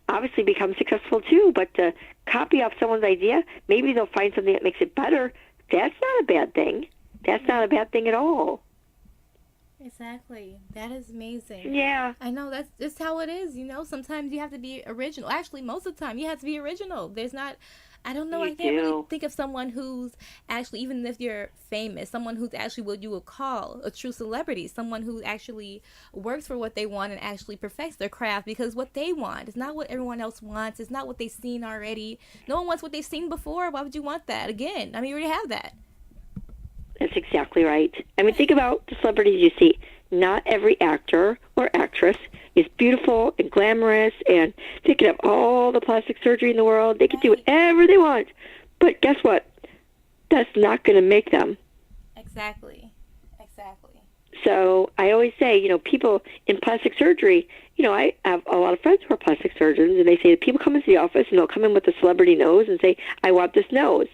Speaker 3: obviously become successful too. But to copy off someone's idea, maybe they'll find something that makes it better. That's not a bad thing. That's not a bad thing at all.
Speaker 2: Exactly. That is amazing.
Speaker 3: Yeah.
Speaker 2: I know that's just how it is, Sometimes you have to be original. Actually, most of the time you have to be original. There's not, I don't know, I can't really think of someone who's actually, even if you're famous, someone who's actually what you would call a true celebrity, someone who actually works for what they want and actually perfects their craft, because what they want is not what everyone else wants. It's not what they've seen already. No one wants what they've seen before. Why would you want that again? I mean, you already have that.
Speaker 3: That's exactly right. I mean, think about the celebrities you see. Not every actor or actress is beautiful and glamorous, and they can have all the plastic surgery in the world. They can do whatever they want. But guess what? That's not going to make them.
Speaker 2: Exactly.
Speaker 3: So I always say, people in plastic surgery, I have a lot of friends who are plastic surgeons, and they say that people come into the office, and they'll come in with a celebrity nose and say, I want this nose.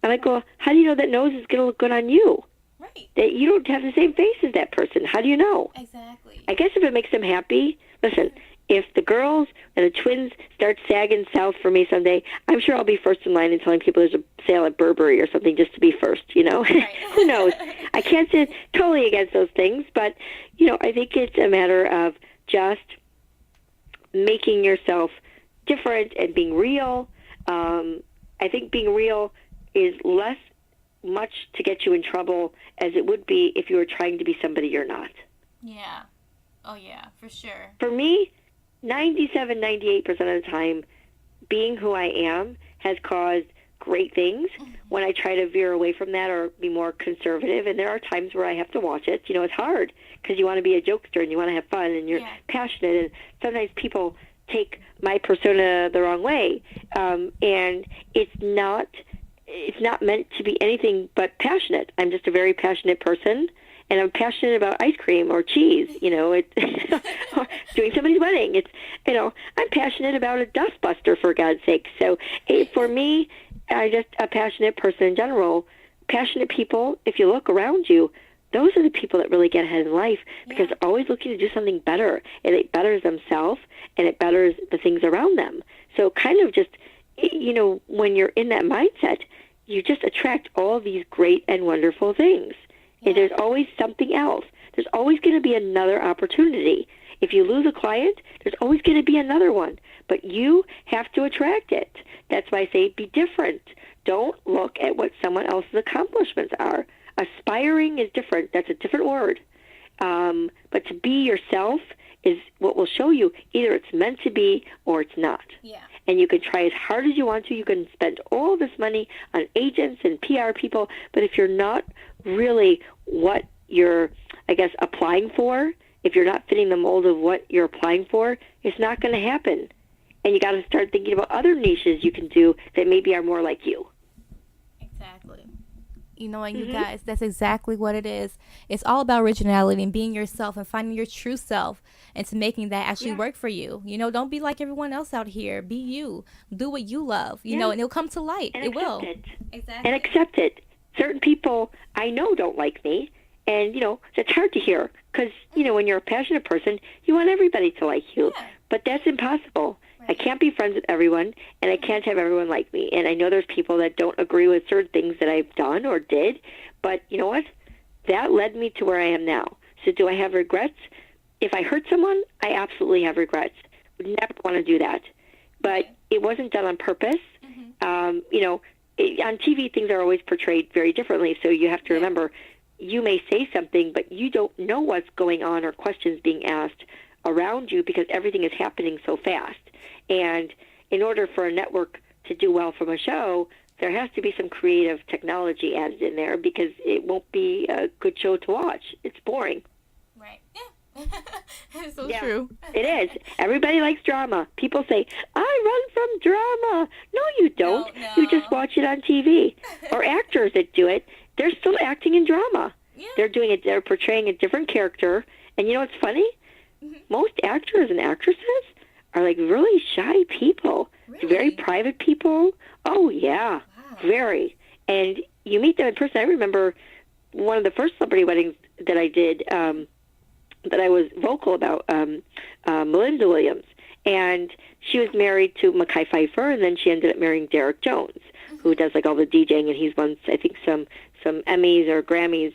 Speaker 3: And I go, how do you know that nose is going to look good on you?
Speaker 2: Right.
Speaker 3: That you don't have the same face as that person. How do you know?
Speaker 2: Exactly.
Speaker 3: I guess if it makes them happy, listen, if the girls and the twins start sagging south for me someday, I'm sure I'll be first in line and telling people there's a sale at Burberry or something just to be first, Right. Who knows? I can't say totally against those things, but, I think it's a matter of just making yourself different and being real. I think being real is less much to get you in trouble as it would be if you were trying to be somebody you're not.
Speaker 2: Yeah. Oh, yeah, for sure.
Speaker 3: For me, 97, 98% of the time, being who I am has caused great things when I try to veer away from that or be more conservative. And there are times where I have to watch it. It's hard because you want to be a jokester and you want to have fun and you're passionate. And sometimes people take my persona the wrong way. And it's not meant to be anything but passionate. I'm just a very passionate person. And I'm passionate about ice cream or cheese, or doing somebody's wedding. I'm passionate about a dustbuster, for God's sake. So for me, I'm just a passionate person in general. Passionate people, if you look around you, those are the people that really get ahead in life because they're always looking to do something better. And it betters themselves and it betters the things around them. So kind of just, when you're in that mindset, you just attract all these great and wonderful things. And there's always something else. There's always going to be another opportunity. If you lose a client, there's always going to be another one. But you have to attract it. That's why I say be different. Don't look at what someone else's accomplishments are. Aspiring is different. That's a different word. But to be yourself is what will show you either it's meant to be or it's not.
Speaker 2: Yeah.
Speaker 3: And you can try as hard as you want to. You can spend all this money on agents and PR people. But if you're not really what you're, applying for, if you're not fitting the mold of what you're applying for, it's not going to happen. And you got to start thinking about other niches you can do that maybe are more like you.
Speaker 2: Exactly. And you guys, that's exactly what it is. It's all about originality and being yourself and finding your true self and to making that actually work for you. Don't be like everyone else out here. Be you. Do what you love, and it'll come to light.
Speaker 3: And
Speaker 2: it will.
Speaker 3: Exactly. And accept it. Certain people I know don't like me. And, it's hard to hear because, when you're a passionate person, you want everybody to like you. Yeah. But that's impossible. Right. I can't be friends with everyone, and I can't have everyone like me. And I know there's people that don't agree with certain things that I've done or did. But you know what? That led me to where I am now. So do I have regrets? If I hurt someone, I absolutely have regrets. Would never want to do that. But it wasn't done on purpose. On TV, things are always portrayed very differently. So you have to remember, you may say something, but you don't know what's going on or questions being asked around you because everything is happening so fast. And in order for a network to do well from a show, there has to be some creative technology added in there because it won't be a good show to watch. It's boring.
Speaker 2: Right. Yeah. It's so true.
Speaker 3: It is. Everybody likes drama. People say, I run from drama. No, you don't.
Speaker 2: No.
Speaker 3: You just watch it on TV. Or actors that do it, they're still acting in drama.
Speaker 2: Yeah.
Speaker 3: They're doing it. They're portraying a different character. And you know what's funny? Most actors and actresses are like really shy people.
Speaker 2: Really?
Speaker 3: Very private people. Oh, yeah. Wow. Very. And you meet them in person. I remember one of the first celebrity weddings that I did that I was vocal about, Melinda Williams. And she was married to Mekhi Phifer, and then she ended up marrying Derek Jones, who does like all the DJing, and he's won, I think, some Emmys or Grammys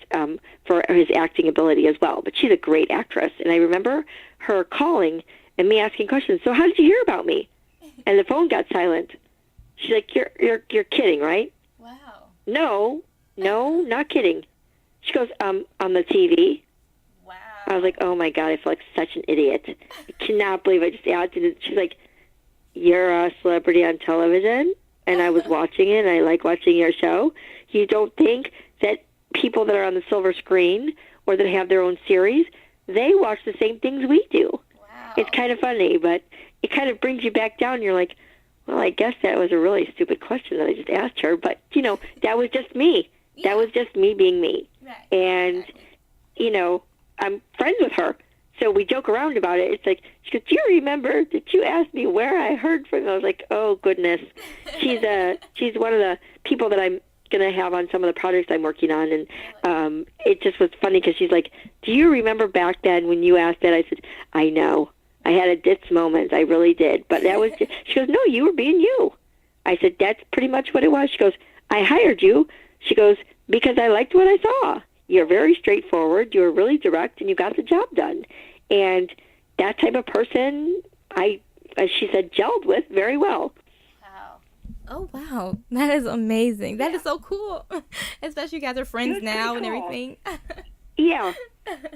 Speaker 3: for his acting ability as well. But she's a great actress. And I remember her calling and me asking questions. So how did you hear about me? And the phone got silent. She's like, you're kidding, right?
Speaker 2: Wow.
Speaker 3: No, not kidding. She goes, on the TV.
Speaker 2: Wow.
Speaker 3: I was like, oh my God, I feel like such an idiot. I cannot believe I just acted it. She's like, you're a celebrity on television? And I was watching it, and I like watching your show. You don't think that people that are on the silver screen or that have their own series, they watch the same things we do.
Speaker 2: Wow.
Speaker 3: It's kind of funny, but it kind of brings you back down. You're like, well, I guess that was a really stupid question that I just asked her. But, that was just me. Yeah. That was just me being me.
Speaker 2: Right.
Speaker 3: And, I'm friends with her. So we joke around about it. It's like, she goes, do you remember that you asked me where I heard from? I was like, oh, goodness. She's one of the people that I'm going to have on some of the projects I'm working on. And it just was funny because she's like, do you remember back then when you asked that? I said, I know. I had a ditz moment. I really did. But that was just, she goes, no, you were being you. I said, that's pretty much what it was. She goes, I hired you. She goes, because I liked what I saw. You're very straightforward. You're really direct, and you got the job done. And that type of person, I, as she said, gelled with very well.
Speaker 2: Wow. Oh, wow. That is amazing. That is so cool. Especially you guys are friends now and everything.
Speaker 3: Yeah.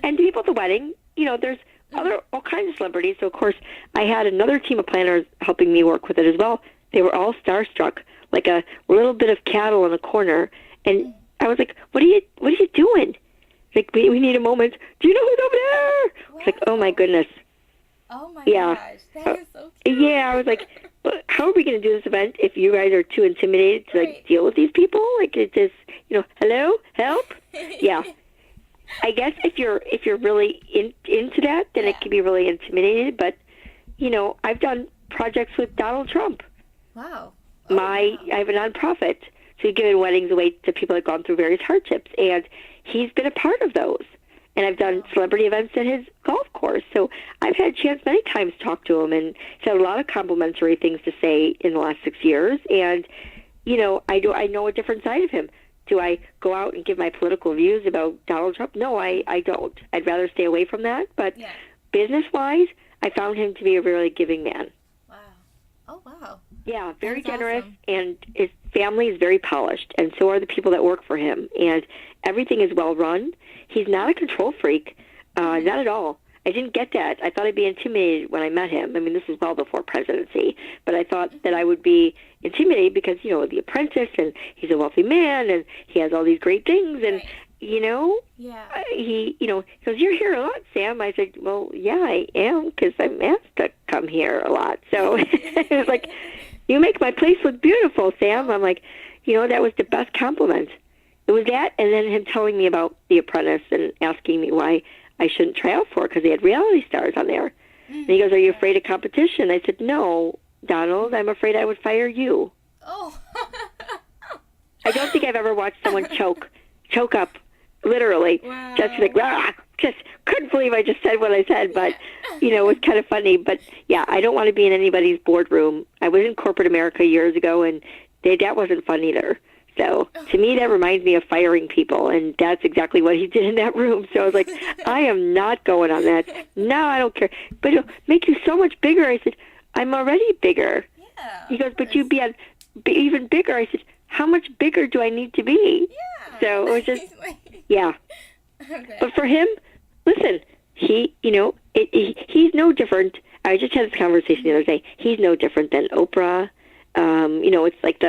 Speaker 3: And the people at the wedding, there's all kinds of celebrities. So, of course, I had another team of planners helping me work with it as well. They were all starstruck. like a little bit of cattle in a corner. And I was like, what are you doing? Like, we need a moment. Do you know who's over there?
Speaker 2: Wow.
Speaker 3: It's like, oh my goodness.
Speaker 2: Oh my
Speaker 3: Yeah.
Speaker 2: gosh, that is so cute.
Speaker 3: Yeah, I was like, well, how are we going to do this event if you guys are too intimidated to, like,
Speaker 2: Right.
Speaker 3: deal with these people? Like, it's just, hello, help? Yeah. I guess if you're really into that, then it can be really intimidated. But, I've done projects with Donald Trump.
Speaker 2: Wow.
Speaker 3: I have a nonprofit, so we give weddings away to people that have gone through various hardships, and he's been a part of those. And I've done celebrity events at his golf course, so I've had a chance many times to talk to him, and he's had a lot of complimentary things to say in the last 6 years. And I know a different side of him. Do I go out and give my political views about Donald Trump? No, I don't. I'd rather stay away from that. But business-wise, I found him to be a really giving man.
Speaker 2: Wow. Oh, wow.
Speaker 3: Yeah, very
Speaker 2: That's
Speaker 3: generous,
Speaker 2: awesome.
Speaker 3: and his family is very polished, and so are the people that work for him. And everything is well run. He's not a control freak, not at all. I didn't get that. I thought I'd be intimidated when I met him. I mean, this was well before presidency, but I thought that I would be intimidated because, The Apprentice, and he's a wealthy man, and he has all these great things, and, he goes, you're here a lot, Sam. I said, well, yeah, I am, because I'm asked to come here a lot. So it was like, you make my place look beautiful, Sam. I'm like, that was the best compliment. It was that, and then him telling me about The Apprentice and asking me why I shouldn't try out for it because they had reality stars on there. And he goes, are you afraid of competition? I said, no, Donald, I'm afraid I would fire you.
Speaker 2: Oh.
Speaker 3: I don't think I've ever watched someone choke up, literally.
Speaker 2: Wow.
Speaker 3: Just like, just couldn't believe I just said what I said, but, it was kind of funny. But, yeah, I don't want to be in anybody's boardroom. I was in corporate America years ago, and that wasn't fun either. So to me, that reminds me of firing people, and that's exactly what he did in that room. So I was like, I am not going on that. No, I don't care. But it'll make you so much bigger. I said, I'm already bigger.
Speaker 2: Yeah.
Speaker 3: He goes, but you'd be even bigger. I said, how much bigger do I need to be?
Speaker 2: Yeah.
Speaker 3: So it was just, yeah.
Speaker 2: Okay.
Speaker 3: But for him, listen, he's no different. I just had this conversation the other day. He's no different than Oprah. It's like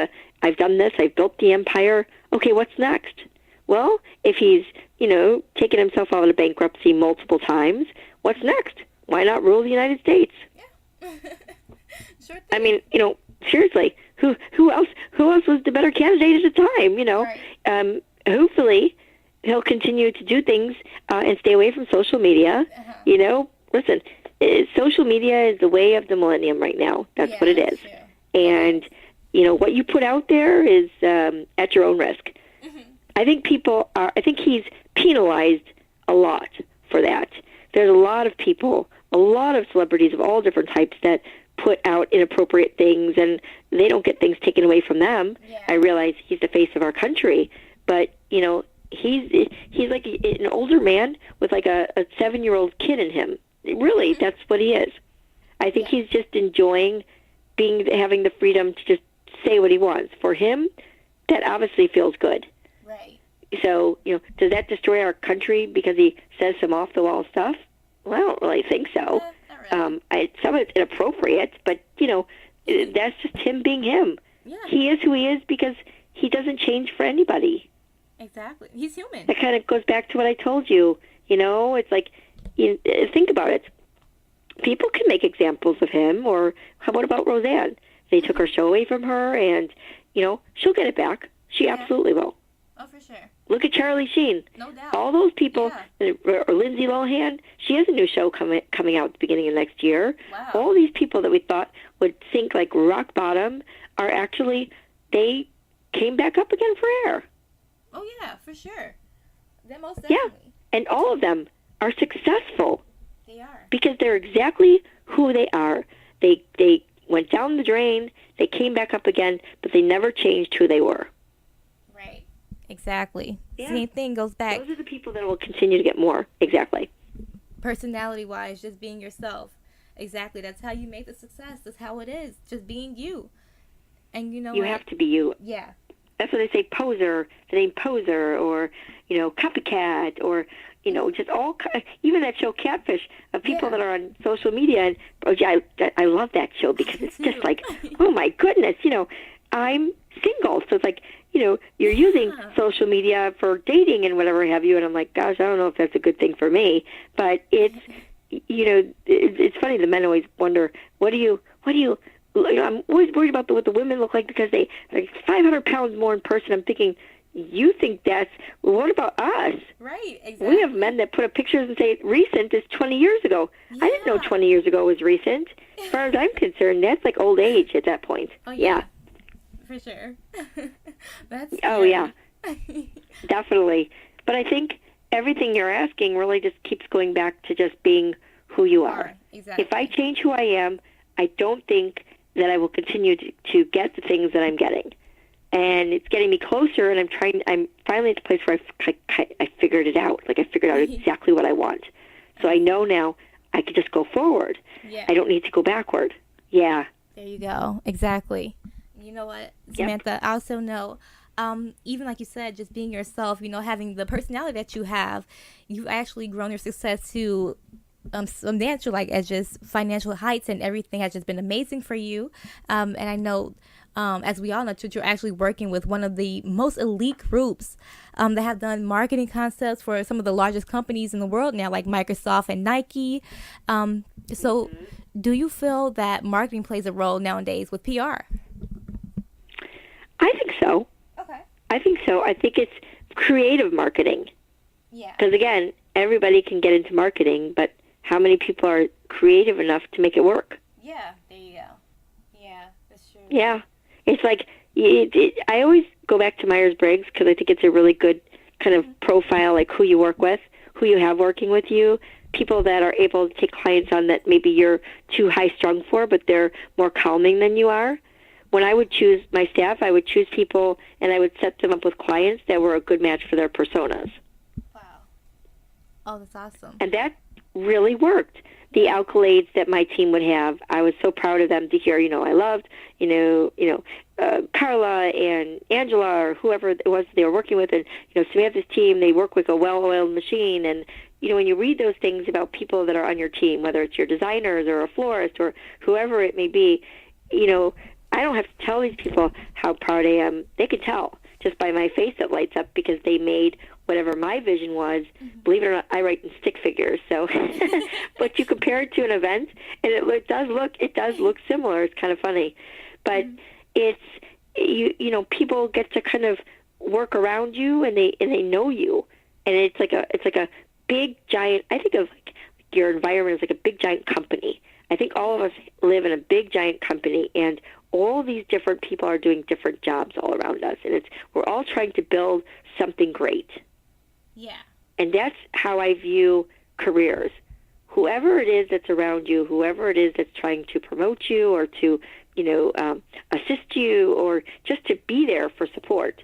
Speaker 3: I've done this, I've built the empire. Okay, what's next? Well, if he's, taken himself out of bankruptcy multiple times, what's next? Why not rule the United States?
Speaker 2: Yeah. Sure thing.
Speaker 3: I mean, seriously, who else was the better candidate at the time,
Speaker 2: Right.
Speaker 3: Hopefully he'll continue to do things and stay away from social media.
Speaker 2: Uh-huh.
Speaker 3: Listen, social media is the way of the millennium right now. That's what it is.
Speaker 2: True.
Speaker 3: And what you put out there is at your own risk.
Speaker 2: Mm-hmm.
Speaker 3: I think he's penalized a lot for that. There's a lot of people, a lot of celebrities of all different types that put out inappropriate things, and they don't get things taken away from them.
Speaker 2: Yeah.
Speaker 3: I realize he's the face of our country, but, he's like an older man with like a 7-year-old kid in him. Really, that's what he is. I think he's just enjoying having the freedom to just say what he wants. For him, that obviously feels good.
Speaker 2: Right.
Speaker 3: So, does that destroy our country because he says some off-the-wall stuff? Well, I don't really think so.
Speaker 2: Not really.
Speaker 3: Some of it's inappropriate, but, that's just him being him.
Speaker 2: Yeah.
Speaker 3: He is who he is because he doesn't change for anybody.
Speaker 2: Exactly. He's human.
Speaker 3: That kind of goes back to what I told you. It's like, think about it. People can make examples of him, or what about Roseanne? They took her show away from her, and, she'll get it back. She absolutely will.
Speaker 2: Oh, for sure.
Speaker 3: Look at Charlie Sheen.
Speaker 2: No doubt.
Speaker 3: All those people, or Lindsay Lohan, she has a new show coming out at the beginning of next year.
Speaker 2: Wow.
Speaker 3: All these people that we thought would sink like rock bottom are actually, they came back up again for air.
Speaker 2: Oh, yeah, for sure. They're most
Speaker 3: Yeah,
Speaker 2: definitely.
Speaker 3: and all of them are successful
Speaker 2: They are.
Speaker 3: because they're exactly who they are. They went down the drain, they came back up again, but they never changed who they were.
Speaker 2: Right. Exactly.
Speaker 3: Yeah.
Speaker 2: Same thing goes back.
Speaker 3: Those are the people that will continue to get more. Exactly.
Speaker 2: Personality-wise, just being yourself. Exactly. That's how you make the success. That's how it is. Just being you. And you
Speaker 3: You have to be you.
Speaker 2: Yeah.
Speaker 3: That's what they say, poser, the name poser, or, copycat, or, just all, even that show Catfish, of people that are on social media. And, I love that show because it's just like, oh my goodness, I'm single. So it's like, you're using social media for dating and whatever have you. And I'm like, gosh, I don't know if that's a good thing for me. But it's, it's funny. The men always wonder, what do you, I'm always worried about what the women look like because they like 500 pounds more in person. I'm thinking, you think that's, well, what about us?
Speaker 2: Right, exactly.
Speaker 3: We have men that put up pictures and say recent is 20 years ago.
Speaker 2: Yeah.
Speaker 3: I didn't know 20 years ago was recent. As far as I'm concerned, that's like old age at that point.
Speaker 2: Oh, yeah. For sure. That's scary.
Speaker 3: Oh, yeah. Definitely. But I think everything you're asking really just keeps going back to just being who you are.
Speaker 2: Exactly.
Speaker 3: If I change who I am, I don't think that I will continue to get the things that I'm getting. And it's getting me closer, and I'm finally at the place where I figured it out. Like, I figured out exactly what I want. So I know now I can just go forward.
Speaker 2: Yeah.
Speaker 3: I don't need to go backward. Yeah.
Speaker 2: There you go. Exactly. You know what, Samantha,
Speaker 3: Yep.
Speaker 2: I also know, even like you said, just being yourself, having the personality that you have, you've actually grown your success to substantial, like as just financial heights, and everything has just been amazing for you. And I know, as we all know, you're actually working with one of the most elite groups that have done marketing concepts for some of the largest companies in the world now, like Microsoft and Nike. So do you feel that marketing plays a role nowadays with PR?
Speaker 3: I think so.
Speaker 2: Okay.
Speaker 3: I think so. I think it's creative marketing.
Speaker 2: Yeah.
Speaker 3: Because, again, everybody can get into marketing, but how many people are creative enough to make it work?
Speaker 2: Yeah, there you go. Yeah, that's true.
Speaker 3: Yeah. It's like, I always go back to Myers-Briggs because I think it's a really good kind of profile, like who you work with, who you have working with you, people that are able to take clients on that maybe you're too high-strung for, but they're more calming than you are. When I would choose my staff, I would choose people and I would set them up with clients that were a good match for their personas.
Speaker 2: Wow. Oh, that's awesome.
Speaker 3: And that really worked. The accolades that my team would have, I was so proud of them to hear. I loved, Carla and Angela or whoever it was they were working with, and Samantha's team. They work like a well-oiled machine. And when you read those things about people that are on your team, whether it's your designers or a florist or whoever it may be, I don't have to tell these people how proud I am. They can tell just by my face that lights up because they made whatever my vision was. Mm-hmm. Believe it or not, I write in stick figures. So, but you compare it to an event, and it does look similar. It's kind of funny, but it's people get to kind of work around you, and they know you, and it's like a big giant. I think of like your environment as like a big giant company. I think all of us live in a big giant company, and all these different people are doing different jobs all around us, and we're all trying to build something great.
Speaker 2: Yeah.
Speaker 3: And that's how I view careers. Whoever it is that's around you, whoever it is that's trying to promote you or to, assist you or just to be there for support,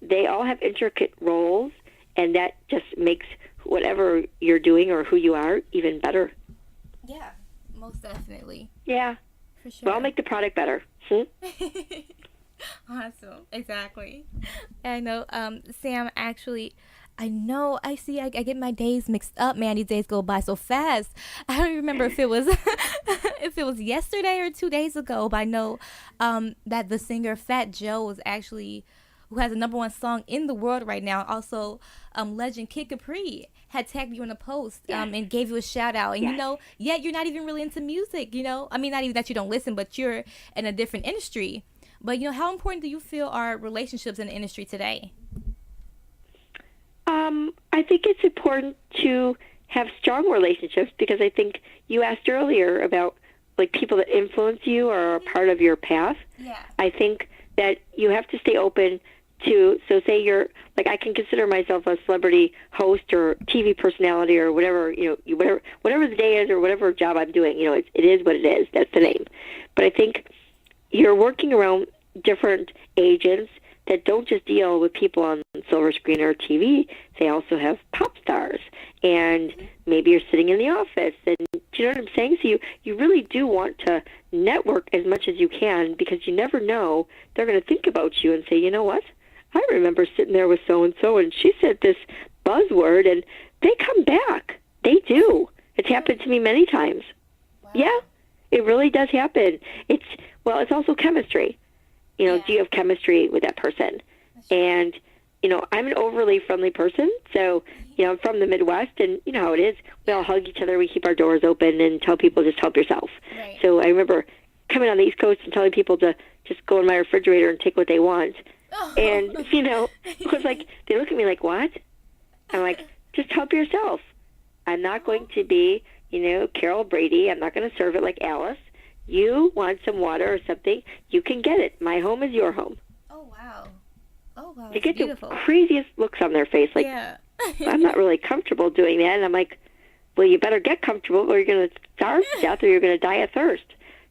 Speaker 3: they all have intricate roles, and that just makes whatever you're doing or who you are even better.
Speaker 2: Yeah, most definitely.
Speaker 3: Yeah.
Speaker 2: For sure.
Speaker 3: Well, I'll make the product better.
Speaker 2: Awesome. Exactly. I know, Sam, actually, I get my days mixed up, man. These days go by so fast. I don't even remember if it was yesterday or 2 days ago, but I know that the singer Fat Joe was actually, who has the #1 song in the world right now. Also, legend Kid Capri had tagged you in a post and gave you a shout out. And you're not even really into music, I mean, not even that you don't listen, but you're in a different industry. But, how important do you feel are relationships in the industry today?
Speaker 3: I think it's important to have strong relationships because I think you asked earlier about like people that influence you or are a part of your path. Yeah. I think that you have to stay open to, so say you're, like I can consider myself a celebrity host or TV personality or whatever, whatever the day is or whatever job I'm doing, it is what it is. That's the name. But I think you're working around different agents that don't just deal with people on silver screen or TV. They also have pop stars. And maybe you're sitting in the office. And do you know what I'm saying? So you really do want to network as much as you can because you never know. They're going to think about you and say, you know what? I remember sitting there with so-and-so, and she said this buzzword, and they come back. They do. It's happened to me many times. Wow. Yeah, it really does happen. It's also chemistry. do you have chemistry with that person? And, I'm an overly friendly person, so, I'm from the Midwest, and you know how it is. We all hug each other, we keep our doors open and tell people just help yourself.
Speaker 2: Right.
Speaker 3: So I remember coming on the East Coast and telling people to just go in my refrigerator and take what they want.
Speaker 2: Oh.
Speaker 3: And, it was like, they look at me like, what? I'm like, just help yourself. I'm not going to be, Carol Brady. I'm not going to serve it like Alice. You want some water or something, you can get it. My home is your home.
Speaker 2: Oh, wow. Oh, wow.
Speaker 3: They get
Speaker 2: beautiful.
Speaker 3: the craziest looks on their face. Like,
Speaker 2: yeah.
Speaker 3: I'm not really comfortable doing that. And I'm like, well, you better get comfortable or you're going to starve to death or you're going to die of thirst.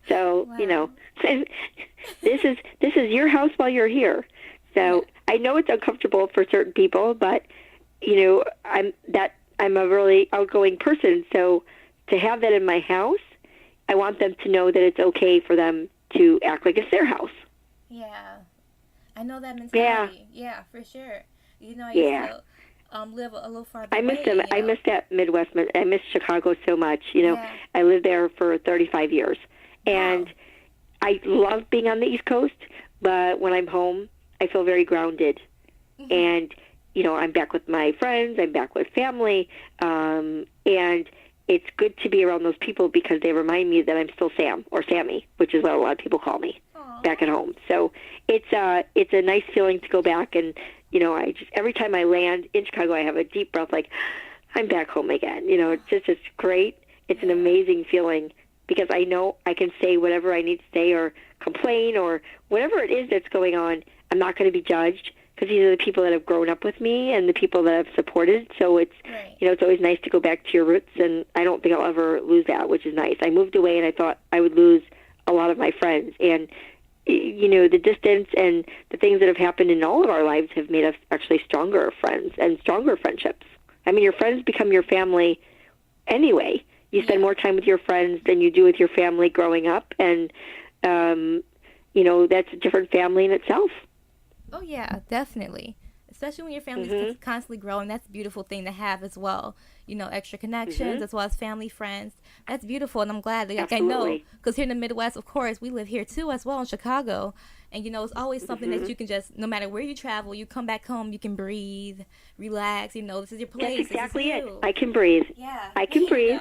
Speaker 3: So,
Speaker 2: wow.
Speaker 3: this is your house while you're here. So I know it's uncomfortable for certain people, but, I'm a really outgoing person. So to have that in my house, I want them to know that it's okay for them to act like it's their house.
Speaker 2: Yeah. I know that mentality. Yeah, for sure. I used to live a little farther
Speaker 3: I miss
Speaker 2: away,
Speaker 3: them. I miss that Midwest. I miss Chicago so much. I lived there for 35 years. And
Speaker 2: wow.
Speaker 3: I love being on the East Coast, but when I'm home, I feel very grounded.
Speaker 2: Mm-hmm.
Speaker 3: And, I'm back with my friends. I'm back with family. And it's good to be around those people because they remind me that I'm still Sam or Sammy, which is what a lot of people call me.
Speaker 2: Aww.
Speaker 3: Back at home. So it's a nice feeling to go back, and I just every time I land in Chicago, I have a deep breath, like I'm back home again. It's great. It's an amazing feeling because I know I can say whatever I need to say or complain or whatever it is that's going on. I'm not going to be judged because these are the people that have grown up with me and the people that I've supported. So it's
Speaker 2: right.
Speaker 3: It's always nice to go back to your roots, and I don't think I'll ever lose that, which is nice. I moved away, and I thought I would lose a lot of my friends, and the distance and the things that have happened in all of our lives have made us actually stronger friends and stronger friendships. I mean, your friends become your family anyway. You spend more time with your friends than you do with your family growing up, and, that's a different family in itself.
Speaker 2: Oh, yeah, definitely. Especially when your family's constantly growing. That's a beautiful thing to have as well. Extra connections as well as family, friends. That's beautiful, and I'm glad. Like, I know, because here in the Midwest, of course, we live here too as well in Chicago. And, it's always something that you can just, no matter where you travel, you come back home, you can breathe, relax. This is your place.
Speaker 3: That's exactly it.
Speaker 2: You.
Speaker 3: I can breathe.
Speaker 2: Yeah.
Speaker 3: I can breathe.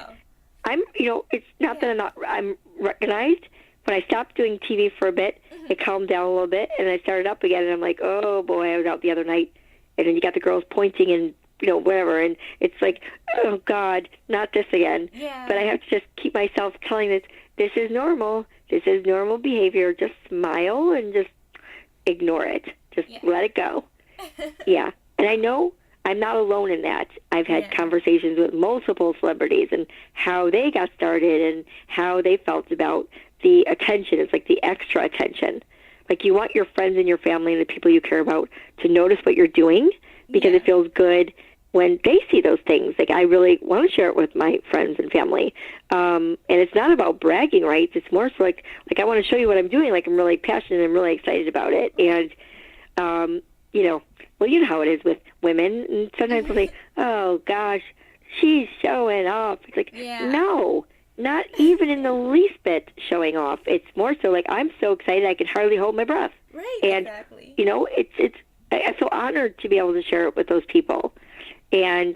Speaker 3: I'm, it's not that I'm recognized. When I stopped doing TV for a bit, it calmed down a little bit, and I started up again, and I'm like, oh, boy, I was out the other night. And then you got the girls pointing and, whatever, and it's like, oh, God, not this again.
Speaker 2: Yeah.
Speaker 3: But I have to just keep myself telling this is normal. This is normal behavior. Just smile and just ignore it. Just let it go. Yeah. And I know I'm not alone in that. I've had conversations with multiple celebrities and how they got started and how they felt about the attention. It's like the extra attention. Like, you want your friends and your family and the people you care about to notice what you're doing because it feels good when they see those things. Like, I really want to share it with my friends and family. And it's not about bragging rights. It's more so like I want to show you what I'm doing. Like, I'm really passionate. I'm really excited about it. And, well, you know how it is with women. And sometimes they'll say, oh, gosh, she's showing off. It's like, no. Not even in the least bit showing off. It's more so like I'm so excited I can hardly hold my breath.
Speaker 2: Right,
Speaker 3: and,
Speaker 2: exactly.
Speaker 3: I feel honored to be able to share it with those people. And,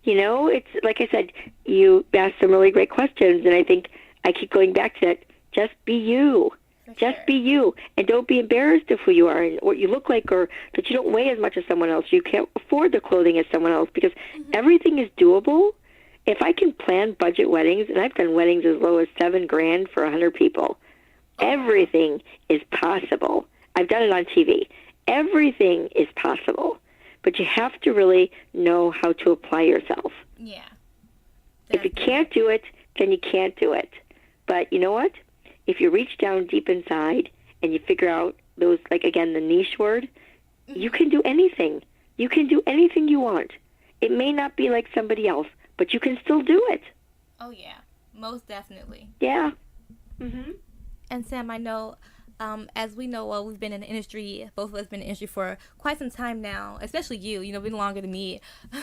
Speaker 3: it's like I said, you asked some really great questions, and I think I keep going back to it. Just be you. Just be you. And don't be embarrassed of who you are and what you look like or that you don't weigh as much as someone else. You can't afford the clothing as someone else because everything is doable. If I can plan budget weddings, and I've done weddings as low as $7,000 for 100 people, everything is possible. I've done it on TV. Everything is possible, but you have to really know how to apply yourself.
Speaker 2: Yeah.
Speaker 3: If you can't do it, then you can't do it. But you know what? If you reach down deep inside and you figure out those, like, again, the niche word, you can do anything. You can do anything you want. It may not be like somebody else, but you can still do it.
Speaker 2: Oh, yeah. Most definitely.
Speaker 3: Yeah.
Speaker 2: And Sam, I know, as we know, we've been in the industry, both of us been in the industry for quite some time now, especially you, been longer than me.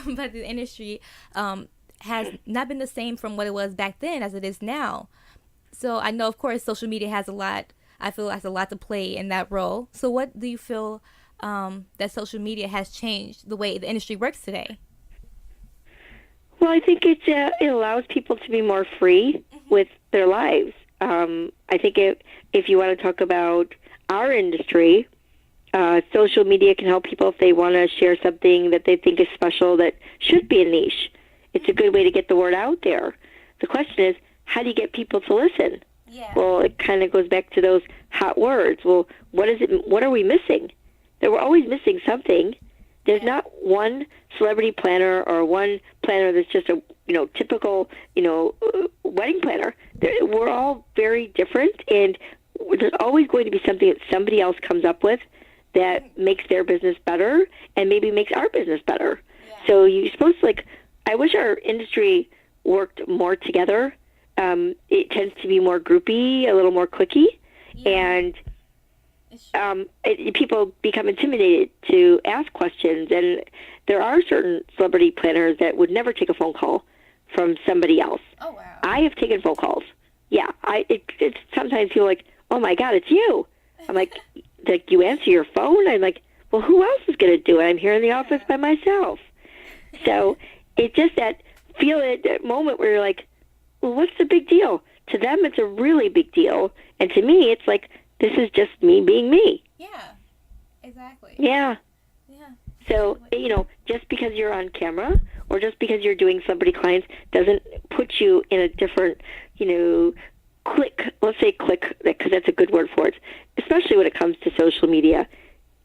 Speaker 2: But the industry has not been the same from what it was back then as it is now. So I know, of course, social media has a lot I feel has a lot to play in that role. So what do you feel that social media has changed the way the industry works today?
Speaker 3: Well, I think it allows people to be more free with their lives. I think if you want to talk about our industry, social media can help people if they want to share something that they think is special that should be a niche. It's a good way to get the word out there. The question is, how do you get people to listen?
Speaker 2: Yeah.
Speaker 3: Well, it kind of goes back to those hot words. Well, what is it? What are we missing? We're always missing something. There's not one celebrity planner or one planner that's just a typical wedding planner. We're all very different, and there's always going to be something that somebody else comes up with that makes their business better and maybe makes our business better. Yeah. So you're supposed to, I wish our industry worked more together. It tends to be more groupy, a little more cliquey, and people become intimidated to ask questions. And there are certain celebrity planners that would never take a phone call from somebody else.
Speaker 2: Oh, wow.
Speaker 3: I have taken phone calls. Yeah, it's sometimes people are like, oh my God, it's you. I'm like you answer your phone? I'm like, well, who else is going to do it? I'm here in the office by myself. So it's just that moment where you're like, well, what's the big deal? To them, it's a really big deal. And to me, it's like, this is just me being me.
Speaker 2: Yeah, exactly.
Speaker 3: Yeah.
Speaker 2: Yeah.
Speaker 3: So, just because you're on camera or just because you're doing celebrity clients doesn't put you in a different, let's say click, because that's a good word for it, especially when it comes to social media.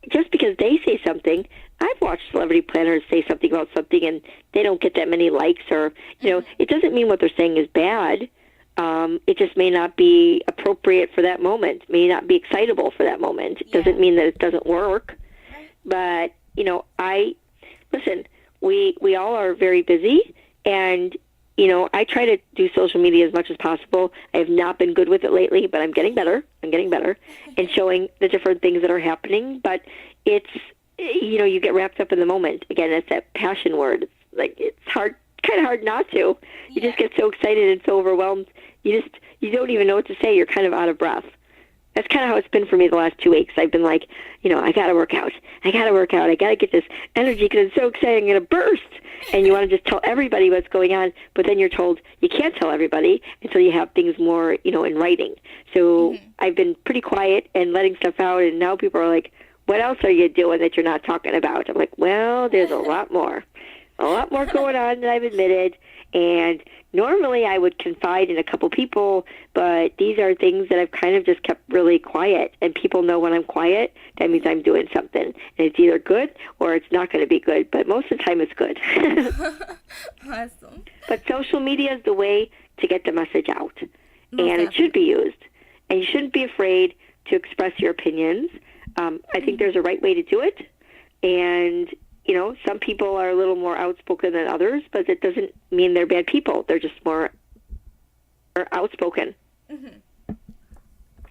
Speaker 3: Just because they say something, I've watched celebrity planners say something about something and they don't get that many likes or, it doesn't mean what they're saying is bad. It just may not be appropriate for that moment, may not be excitable for that moment. It doesn't mean that it doesn't work. But, we all are very busy, and, I try to do social media as much as possible. I have not been good with it lately, but I'm getting better. And showing the different things that are happening. But it's, you get wrapped up in the moment. Again, it's that passion word. It's kind of hard not to. You just get so excited and so overwhelmed. You don't even know what to say. You're kind of out of breath. That's kind of how it's been for me the last 2 weeks. I've been like, I got to work out. I got to get this energy because it's so exciting. I'm going to burst. And you want to just tell everybody what's going on, but then you're told you can't tell everybody until you have things more, in writing. So I've been pretty quiet and letting stuff out, and now people are like, what else are you doing that you're not talking about? I'm like, well, there's a lot more going on than I've admitted. And normally I would confide in a couple people, but these are things that I've kind of just kept really quiet. And people know when I'm quiet, that means I'm doing something. And it's either good or it's not going to be good. But most of the time it's good.
Speaker 2: Awesome.
Speaker 3: But social media is the way to get the message out. And it should be used. And you shouldn't be afraid to express your opinions. I think there's a right way to do it. And some people are a little more outspoken than others, but it doesn't mean they're bad people. They're just more outspoken.
Speaker 2: Mm-hmm.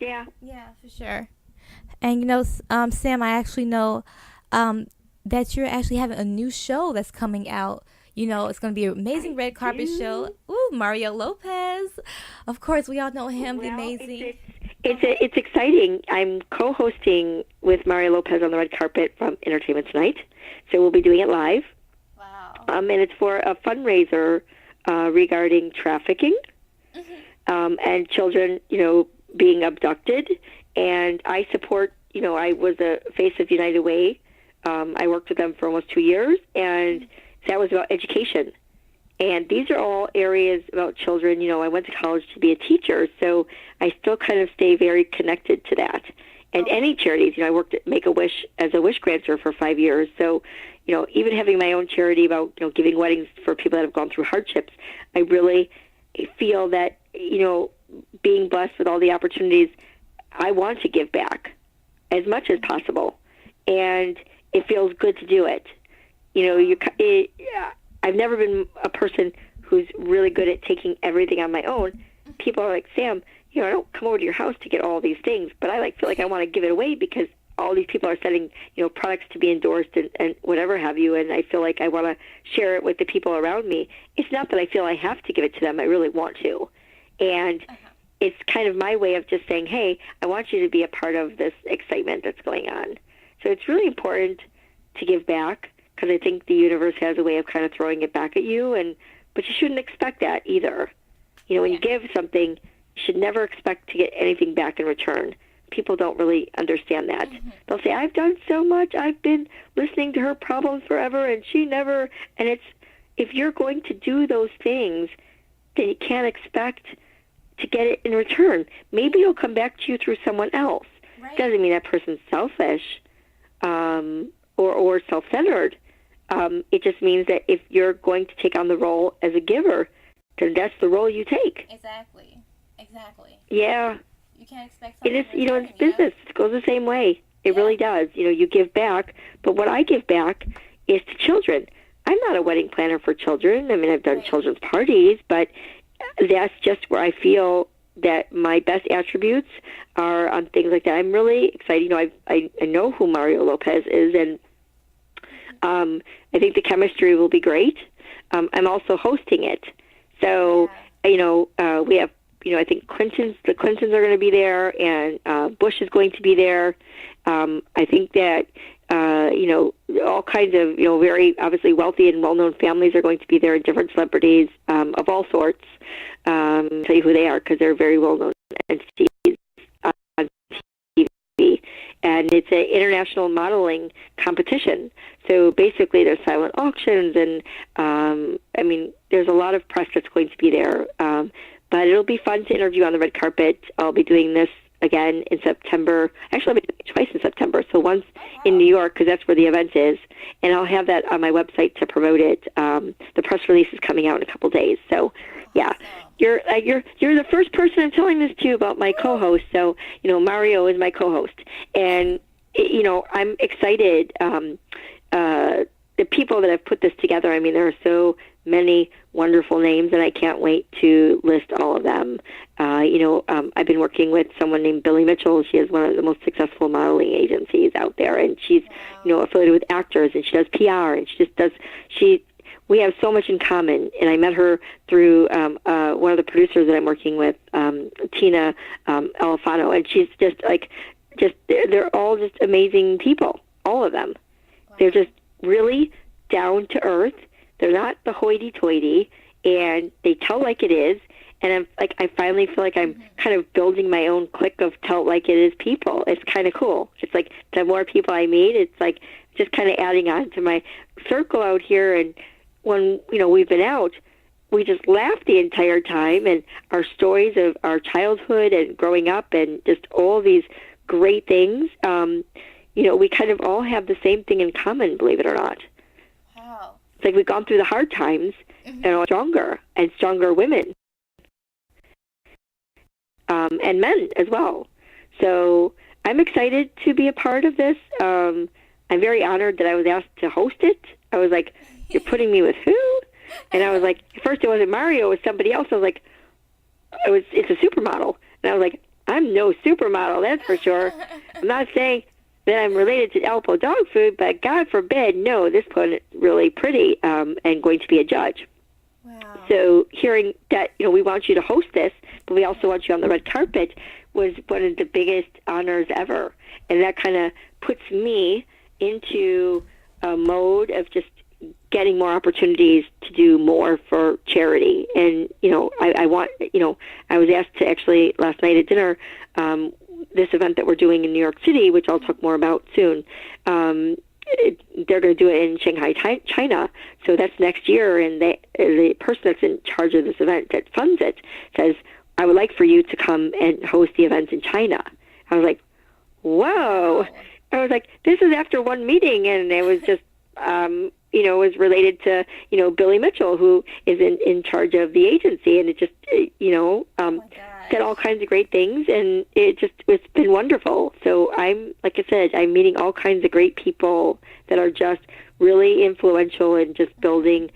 Speaker 3: Yeah.
Speaker 2: Yeah, for sure. And, Sam, I actually know that you're actually having a new show that's coming out. It's going to be an amazing red carpet show. Ooh, Mario Lopez. Of course, we all know him, the amazing.
Speaker 3: It's exciting. I'm co-hosting with Mario Lopez on the red carpet from Entertainment Tonight. So we'll be doing it live.
Speaker 2: Wow.
Speaker 3: And it's for a fundraiser regarding trafficking and children, being abducted. And I support, I was a face of United Way. I worked with them for almost 2 years, and that was about education. And these are all areas about children. I went to college to be a teacher, so I still kind of stay very connected to that. And any charities, I worked at Make-A-Wish as a wish granter for 5 years. So, even having my own charity about, giving weddings for people that have gone through hardships, I really feel that, being blessed with all the opportunities, I want to give back as much as possible. And it feels good to do it. I've never been a person who's really good at taking everything on my own. People are like, Sam, I don't come over to your house to get all these things, but I feel like I want to give it away because all these people are sending, products to be endorsed and whatever have you, and I feel like I want to share it with the people around me. It's not that I feel I have to give it to them. I really want to. And it's kind of my way of just saying, hey, I want you to be a part of this excitement that's going on. So it's really important to give back, because I think the universe has a way of kind of throwing it back at you, but you shouldn't expect that either. When you give something, you should never expect to get anything back in return. People don't really understand that. Mm-hmm. They'll say, I've done so much. I've been listening to her problems forever, and she never... And if you're going to do those things, then you can't expect to get it in return. Maybe it'll come back to you through someone else. Right. Doesn't mean that person's selfish or self-centered. It just means that if you're going to take on the role as a giver, then that's the role you take.
Speaker 2: Exactly.
Speaker 3: Yeah.
Speaker 2: You can't expect
Speaker 3: something. It is, it's business. It goes the same way. It really does. You give back, but what I give back is to children. I'm not a wedding planner for children. I mean, I've done children's parties, but that's just where I feel that my best attributes are on things like that. I'm really excited. I know who Mario Lopez is, and I think the chemistry will be great. I'm also hosting it. So, we have, I think the Clintons are going to be there, and Bush is going to be there. I think that, all kinds of, very obviously wealthy and well-known families are going to be there, and different celebrities of all sorts. I'll tell you who they are, because they're very well-known entities on TV. And it's an international modeling competition. So basically there's silent auctions, and, there's a lot of press that's going to be there. But it'll be fun to interview on the red carpet. I'll be doing this again in September. Actually, I'll be doing it twice in September. So once in New York, because that's where the event is, and I'll have that on my website to promote it. The press release is coming out in a couple days. So, yeah, you're the first person I'm telling this to about my co-host. So, Mario is my co-host, and I'm excited. The people that have put this together, there are so many wonderful names, and I can't wait to list all of them. I've been working with someone named Billy Mitchell. She has one of the most successful modeling agencies out there, and she's, affiliated with actors, and she does PR, and we have so much in common. And I met her through one of the producers that I'm working with, Tina Alfano, and she's they're all just amazing people, all of them. Wow. They're just really down to earth. They're not the hoity-toity, and they tell like it is. And I finally feel like I'm kind of building my own clique of tell like it is people. It's kind of cool. It's like the more people I meet, it's like just kind of adding on to my circle out here. And when we've been out, we just laugh the entire time, and our stories of our childhood and growing up and just all these great things. We kind of all have the same thing in common, believe it or not.
Speaker 2: Wow.
Speaker 3: It's like we've gone through the hard times and are stronger women. And men as well. So I'm excited to be a part of this. I'm very honored that I was asked to host it. I was like, you're putting me with who? And I was like, at first it wasn't Mario, it was somebody else. I was like, it's a supermodel. And I was like, I'm no supermodel, that's for sure. I'm not saying that I'm related to Alpo dog food, but God forbid, no, this one is really pretty and going to be a judge.
Speaker 2: Wow.
Speaker 3: So hearing that, we want you to host this, but we also want you on the red carpet was one of the biggest honors ever. And that kind of puts me into a mode of just getting more opportunities to do more for charity. And, I was asked to actually last night at dinner, this event that we're doing in New York City, which I'll talk more about soon, they're going to do it in Shanghai, China. So that's next year, and the person that's in charge of this event that funds it says, I would like for you to come and host the events in China. I was like, whoa. Wow. I was like, this is after one meeting, and it was just, was related to, Billy Mitchell, who is in charge of the agency, and it just, said all kinds of great things, and it's been wonderful. So like I said, I'm meeting all kinds of great people that are just really influential in just building,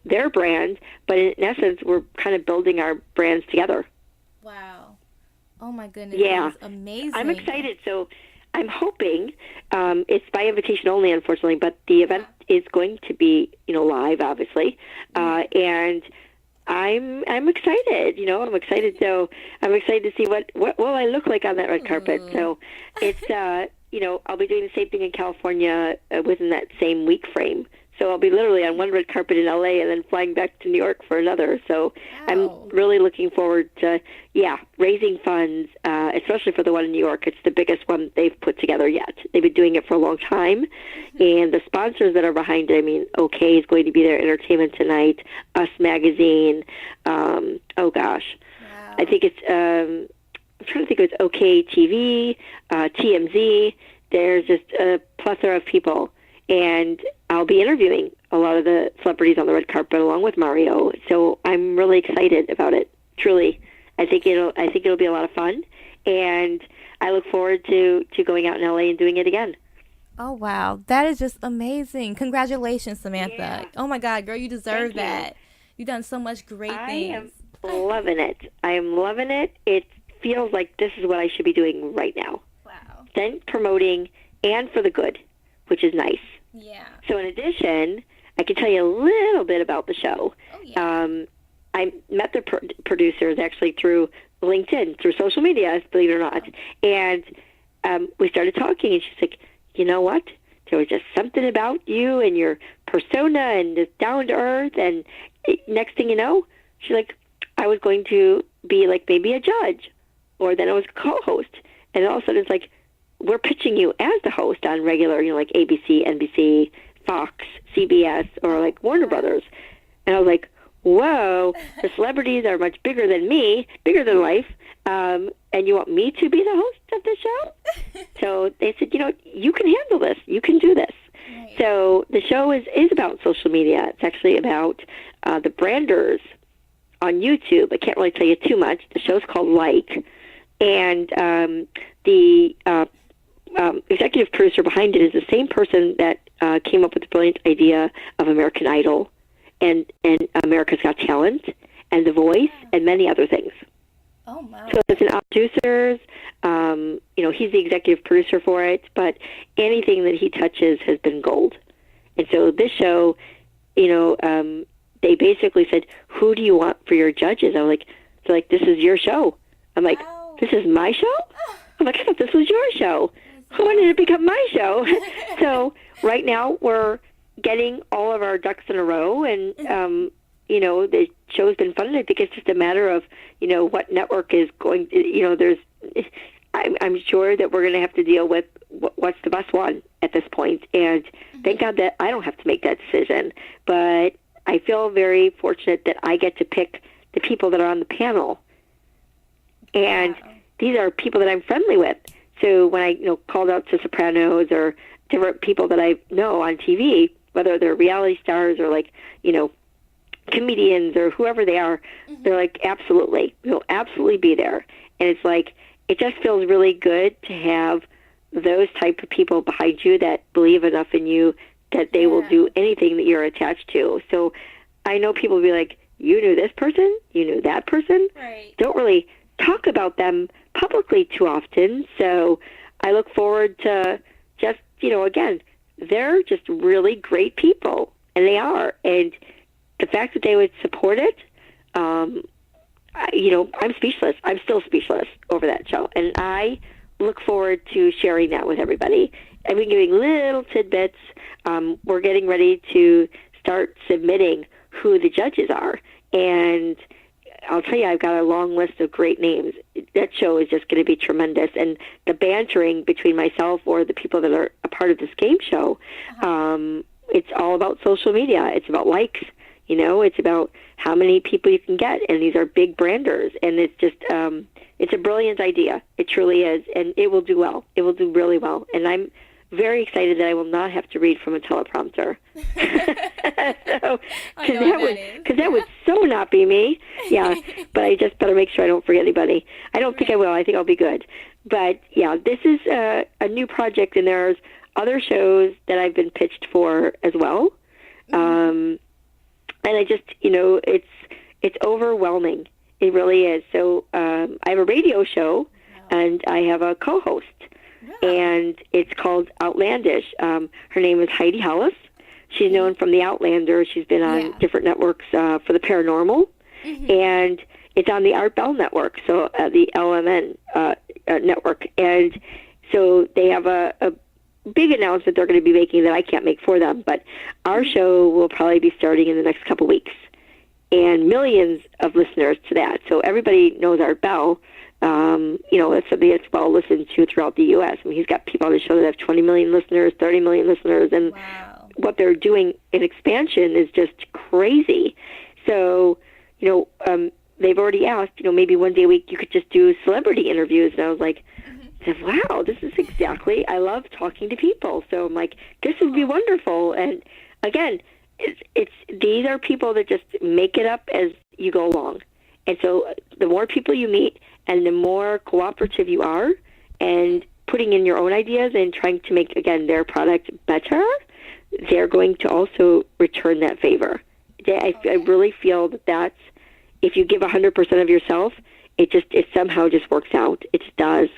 Speaker 3: their brand. But in essence, we're kind of building our brands together.
Speaker 2: Wow. Oh my goodness.
Speaker 3: Yeah.
Speaker 2: That's amazing.
Speaker 3: I'm excited. So I'm hoping, it's by invitation only, unfortunately, but the event is going to be, live, obviously. And I'm excited. I'm excited. So I'm excited to see what will I look like on that red carpet. So it's I'll be doing the same thing in California within that same week frame. So I'll be literally on one red carpet in LA and then flying back to New York for another. So I'm really looking forward to, raising funds, especially for the one in New York. It's the biggest one they've put together yet. They've been doing it for a long time. And the sponsors that are behind it, I mean, OK is going to be there, Entertainment Tonight, Us Magazine. I think it's, I'm trying to think if it's OK TV, TMZ. There's just a plethora of people. And I'll be interviewing a lot of the celebrities on the red carpet along with Mario. So I'm really excited about it. Truly, I think it'll be a lot of fun, and I look forward to going out in LA and doing it again.
Speaker 2: Oh wow, that is just amazing! Congratulations, Samantha.
Speaker 3: Yeah.
Speaker 2: Oh my God, girl, you deserve
Speaker 3: Thank you.
Speaker 2: that. You've done so much great things.
Speaker 3: I am loving it. I am loving it. It feels like this is what I should be doing right now.
Speaker 2: Wow.
Speaker 3: Then promoting and for the good, which is nice.
Speaker 2: Yeah.
Speaker 3: So in addition, I can tell you a little bit about the show.
Speaker 2: Oh yeah.
Speaker 3: I met the producers actually through LinkedIn, through social media, believe it or not. And we started talking, and she's like, you know what? There was just something about you and your persona and just down to earth. And next thing you know, she's like, I was going to be like maybe a judge, or then I was a co-host. And all of a sudden it's like, we're pitching you as the host on regular, like ABC, NBC, Fox, CBS, or like Warner Brothers. And I was like, whoa, the celebrities are much bigger than me, bigger than life, and you want me to be the host of the show? So they said, you can handle this. You can do this. Right. So the show is about social media. It's actually about the branders on YouTube. I can't really tell you too much. The show's called Like, and the executive producer behind it is the same person that came up with the brilliant idea of American Idol and America's Got Talent and The Voice and many other things.
Speaker 2: Oh my!
Speaker 3: So it's an producers. He's the executive producer for it, but anything that he touches has been gold. And so this show, they basically said, "Who do you want for your judges?" I'm like, "They're like, this is your show." I'm like, "This is my show?" I'm like, "I thought this was your show. When did it become my show?" So right now we're getting all of our ducks in a row, and the show's been fun. I think it's just a matter of what network is going to, I'm sure that we're going to have to deal with what's the best one at this point, and thank God that I don't have to make that decision. But I feel very fortunate that I get to pick the people that are on the panel, and these are people that I'm friendly with. So when I called out to Sopranos or different people that I know on TV, whether they're reality stars or like comedians or whoever they are, they're like, absolutely, we'll absolutely be there. And it's like, it just feels really good to have those type of people behind you that believe enough in you that they will do anything that you're attached to. So I know people will be like, you knew this person, you knew that person.
Speaker 2: Right.
Speaker 3: Don't really talk about them publicly too often. So I look forward to just, again, they're just really great people, and they are. And the fact that they would support it, I'm speechless. I'm still speechless over that show. And I look forward to sharing that with everybody. I've been giving little tidbits. We're getting ready to start submitting who the judges are. And I'll tell you, I've got a long list of great names. That show is just going to be tremendous. And the bantering between myself or the people that are a part of this game show, it's all about social media. It's about likes. It's about how many people you can get. And these are big branders. And it's just, it's a brilliant idea. It truly is. And it will do well. It will do really well. And I'm very excited that I will not have to read from a teleprompter. Because that would so not be me. Yeah, but I just better make sure I don't forget anybody. I don't think I will. I think I'll be good. But yeah, this is a new project, and there's other shows that I've been pitched for as well. And I just, it's overwhelming. It really is. So I have a radio show, and I have a co-host. And it's called Outlandish. Her name is Heidi Hollis. She's known from The Outlander. She's been on different networks for the paranormal. and it's on the Art Bell network, so the LMN network. And so they have a big announcement they're going to be making that I can't make for them, but our show will probably be starting in the next couple weeks, and millions of listeners to that. So everybody knows Art Bell. It's something that's well listened to throughout the U.S. I mean, he's got people on the show that have 20 million listeners, 30 million listeners, and what they're doing in expansion is just crazy. So, they've already asked, maybe one day a week you could just do celebrity interviews. And I was like, wow, this is exactly, I love talking to people. So I'm like, this would be wonderful. And again, these are people that just make it up as you go along. And so the more people you meet and the more cooperative you are and putting in your own ideas and trying to make, again, their product better, they're going to also return that favor. I really feel that that's, if you give 100% of yourself, it somehow just works out. It just does.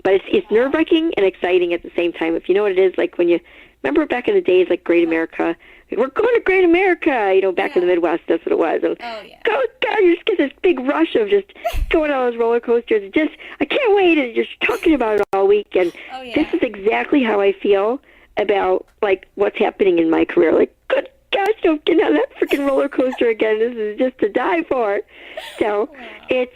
Speaker 3: But it's nerve-wracking and exciting at the same time. If you know what it is, like when you remember back in the days, like Great America, like, we're going to Great America, back in the Midwest, that's what it was. And God, you just get this big rush of just going on those roller coasters. I can't wait, and just talking about it all week. And this is exactly how I feel about, like, what's happening in my career. Like, good gosh, don't get on that freaking roller coaster again. This is just to die for. So it's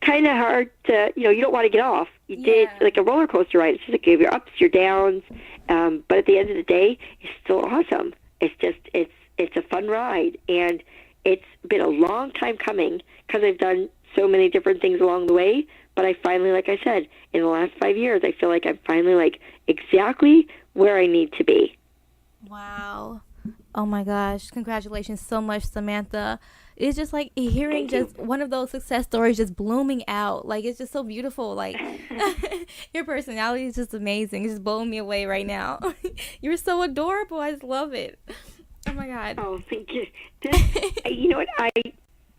Speaker 3: kind of hard to, you don't want to get off. You did, like a roller coaster ride. It's just like your ups, your downs. But at the end of the day, it's still awesome. It's just, it's a fun ride. And it's been a long time coming because I've done so many different things along the way. But I finally, like I said, in the last 5 years, I feel like I'm finally like exactly where I need to be.
Speaker 2: Wow. Oh my gosh. Congratulations so much, Samantha. It's just like hearing just one of those success stories just blooming out. Like, it's just so beautiful. Like, your personality is just amazing. It's just blowing me away right now. You're so adorable. I just love it. Oh my God.
Speaker 3: Oh, thank you. You know what?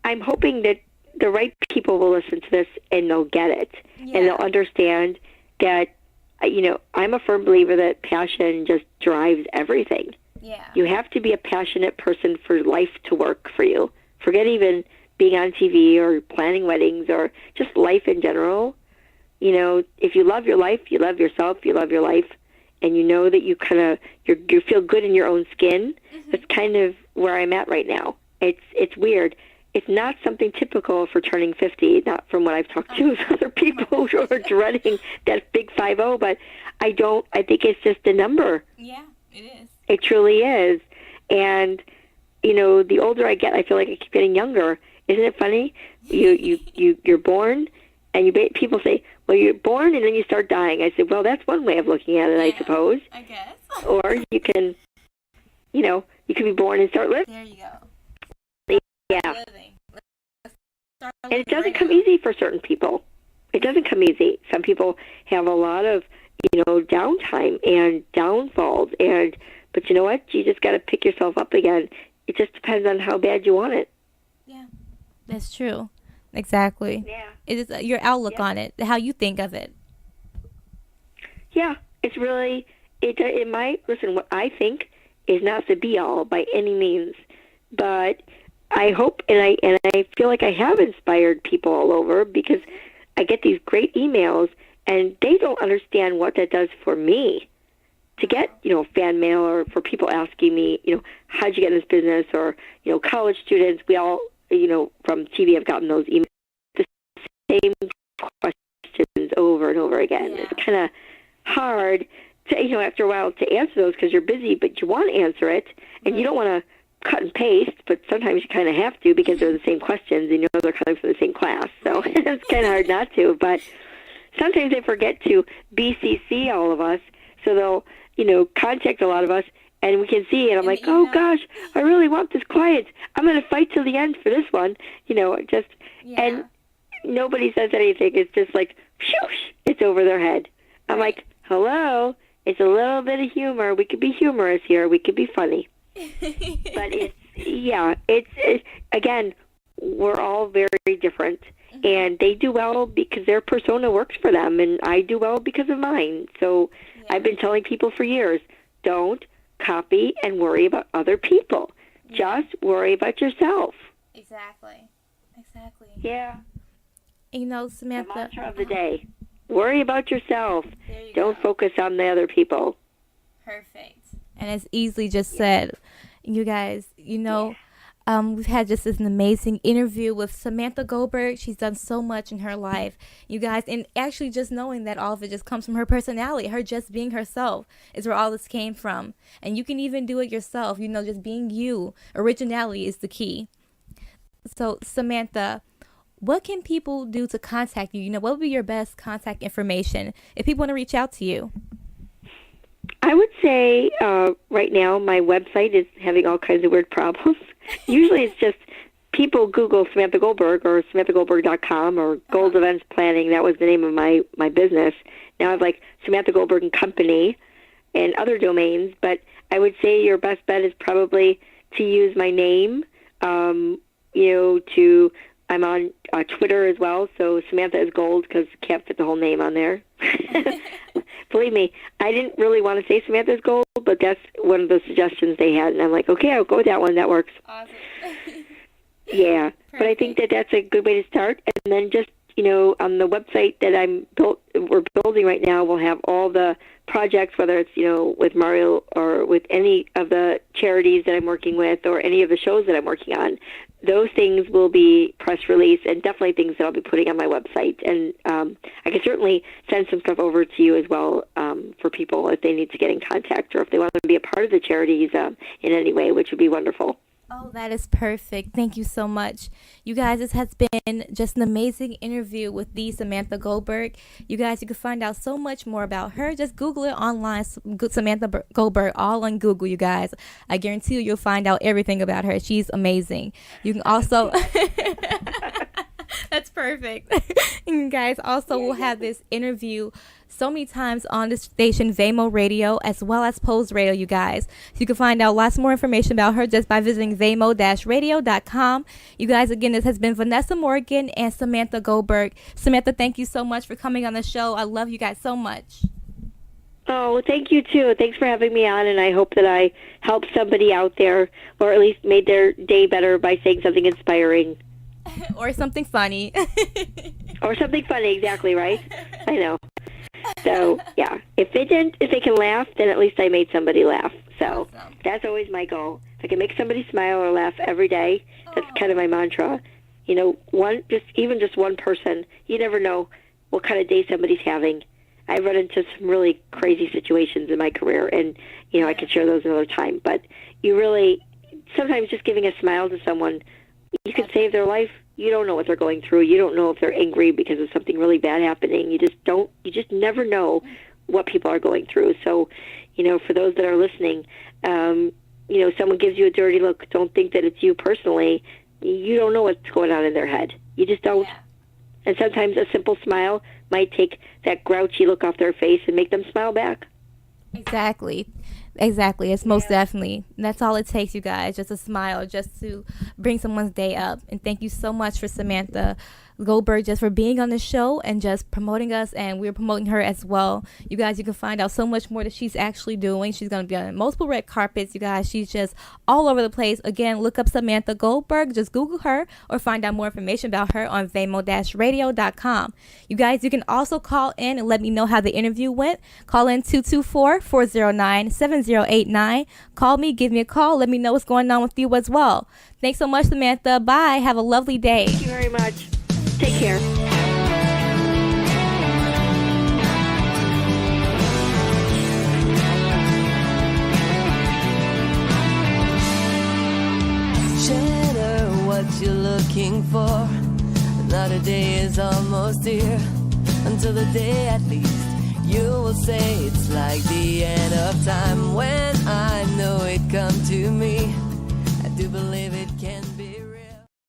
Speaker 3: I'm hoping that the right people will listen to this and they'll get it. And they'll understand that, I'm a firm believer that passion just drives everything.
Speaker 2: Yeah.
Speaker 3: You have to be a passionate person for life to work for you. Forget even being on TV or planning weddings or just life in general. If you love your life, you love yourself, you love your life, and you know that you kind of you feel good in your own skin. That's kind of where I'm at right now. It's weird. It's not something typical for turning 50, not from what I've talked to with other people who are dreading that big 50, but I think it's just a number.
Speaker 2: Yeah, it is.
Speaker 3: It truly is. And, the older I get, I feel like I keep getting younger. Isn't it funny? You're born, and people say, well, you're born and then you start dying. I said, well, that's one way of looking at it, I suppose.
Speaker 2: I guess.
Speaker 3: Or you can, you can be born and start living.
Speaker 2: There you go.
Speaker 3: Yeah. And it doesn't come easy for certain people. It doesn't come easy. Some people have a lot of, downtime and downfalls. But you know what? You just got to pick yourself up again. It just depends on how bad you want it.
Speaker 2: Yeah, that's true. Exactly.
Speaker 3: Yeah.
Speaker 2: It is your outlook on it, how you think of it.
Speaker 3: Yeah, it's really, listen, what I think is not the be-all by any means. But I hope, and I feel like I have inspired people all over because I get these great emails, and they don't understand what that does for me. To get, fan mail, or for people asking me, how'd you get in this business, or, college students, we all, from TV have gotten those emails, the same questions over and over again. Yeah. It's kind of hard to, after a while to answer those because you're busy, but you want to answer it, and you don't want to cut and paste, but sometimes you kind of have to because they're the same questions, and they're coming from the same class, so it's kind of hard not to. But sometimes they forget to BCC all of us, so they'll, contact a lot of us, and we can see it. I'm like, oh gosh, I really want this client. I'm going to fight till the end for this one, and nobody says anything. It's just like, shoosh, it's over their head. I'm like, hello, it's a little bit of humor. We could be humorous here. We could be funny. But it's again, we're all very different, and they do well because their persona works for them, and I do well because of mine. So I've been telling people for years, don't copy and worry about other people. Just worry about yourself.
Speaker 2: Exactly.
Speaker 3: Yeah.
Speaker 2: You know,
Speaker 3: The
Speaker 2: Samantha.
Speaker 3: mantra of the day. Worry about yourself.
Speaker 2: There you
Speaker 3: Don't
Speaker 2: go.
Speaker 3: focus on the other people.
Speaker 2: Perfect. And it's easily just said. You guys, you know, we've had just an amazing interview with Samantha Goldberg. She's done so much in her life, you guys, and actually just knowing that all of it just comes from her personality, her just being herself is where all this came from. And you can even do it yourself, you know, just being you. Originality is the key. So, Samantha, what can people do to contact you? You know, what would be your best contact information if people want to reach out to you?
Speaker 3: I would say right now my website is having all kinds of weird problems. Usually it's just people Google Samantha Goldberg or SamanthaGoldberg.com or Gold Events Planning. That was the name of my business. Now I have like Samantha Goldberg and Company and other domains. But I would say your best bet is probably to use my name. I'm on Twitter as well. So Samantha is Gold because can't fit the whole name on there. Believe me, I didn't really want to say Samantha's Gold, but that's one of the suggestions they had, and I'm like, okay, I'll go with that one. That works.
Speaker 2: Awesome.
Speaker 3: Yeah, but I think that that's a good way to start. And then just, you know, on the website that we're building right now, we'll have all the projects, whether it's, you know, with Mario or with any of the charities that I'm working with or any of the shows that I'm working on. Those things will be press release and definitely things that I'll be putting on my website. And I can certainly send some stuff over to you as well for people if they need to get in contact or if they want to be a part of the charities in any way, which would be wonderful.
Speaker 2: Oh, that is perfect. Thank you so much. You guys, this has been just an amazing interview with the Samantha Goldberg. You guys, you can find out so much more about her. Just Google it online, Samantha Goldberg, all on Google, you guys. I guarantee you'll find out everything about her. She's amazing. You can also... That's perfect. You guys, also will have this interview so many times on the station Vamo Radio as well as Pose Radio, you guys. So you can find out lots more information about her just by visiting vamo-radio.com. You guys, again, this has been Vanessa Morgan and Samantha Goldberg. Samantha, thank you so much for coming on the show. I love you guys so much.
Speaker 3: Oh, thank you, too. Thanks for having me on, and I hope that I helped somebody out there or at least made their day better by saying something inspiring.
Speaker 2: Or something funny.
Speaker 3: Or something funny, exactly, right? I know. So, yeah, if they can laugh, then at least I made somebody laugh. So
Speaker 2: Awesome.
Speaker 3: That's always my goal. If I can make somebody smile or laugh every day, that's kind of my mantra. You know, just one person, you never know what kind of day somebody's having. I've run into some really crazy situations in my career, and, you know, I could share those another time. But you really, sometimes just giving a smile to someone, you can save their life. You don't know what they're going through. You don't know if they're angry because of something really bad happening. You just never know what people are going through. So, you know, for those that are listening, you know, someone gives you a dirty look, don't think that it's you personally. You don't know what's going on in their head. You just don't.
Speaker 2: Yeah.
Speaker 3: And sometimes a simple smile might take that grouchy look off their face and make them smile back.
Speaker 2: Exactly. It's most definitely. That's all it takes, you guys. Just a smile, just to bring someone's day up. And thank you so much for Samantha Goldberg just for being on the show and just promoting us, and we're promoting her as well. You guys, you can find out so much more that she's actually doing. She's going to be on multiple red carpets, you guys. She's just all over the place. Again, look up Samantha Goldberg. Just Google her or find out more information about her on vamo-radio.com. You guys, you can also call in and let me know how the interview went. Call in 224-409-7089. Call me, give me a call. Let me know what's going on with you as well. Thanks so much, Samantha. Bye. Have a lovely day.
Speaker 3: Thank you very much. Take care.
Speaker 1: Shatter what you're looking for. Another day is almost here. Until the day at least you will say it's like the end of time when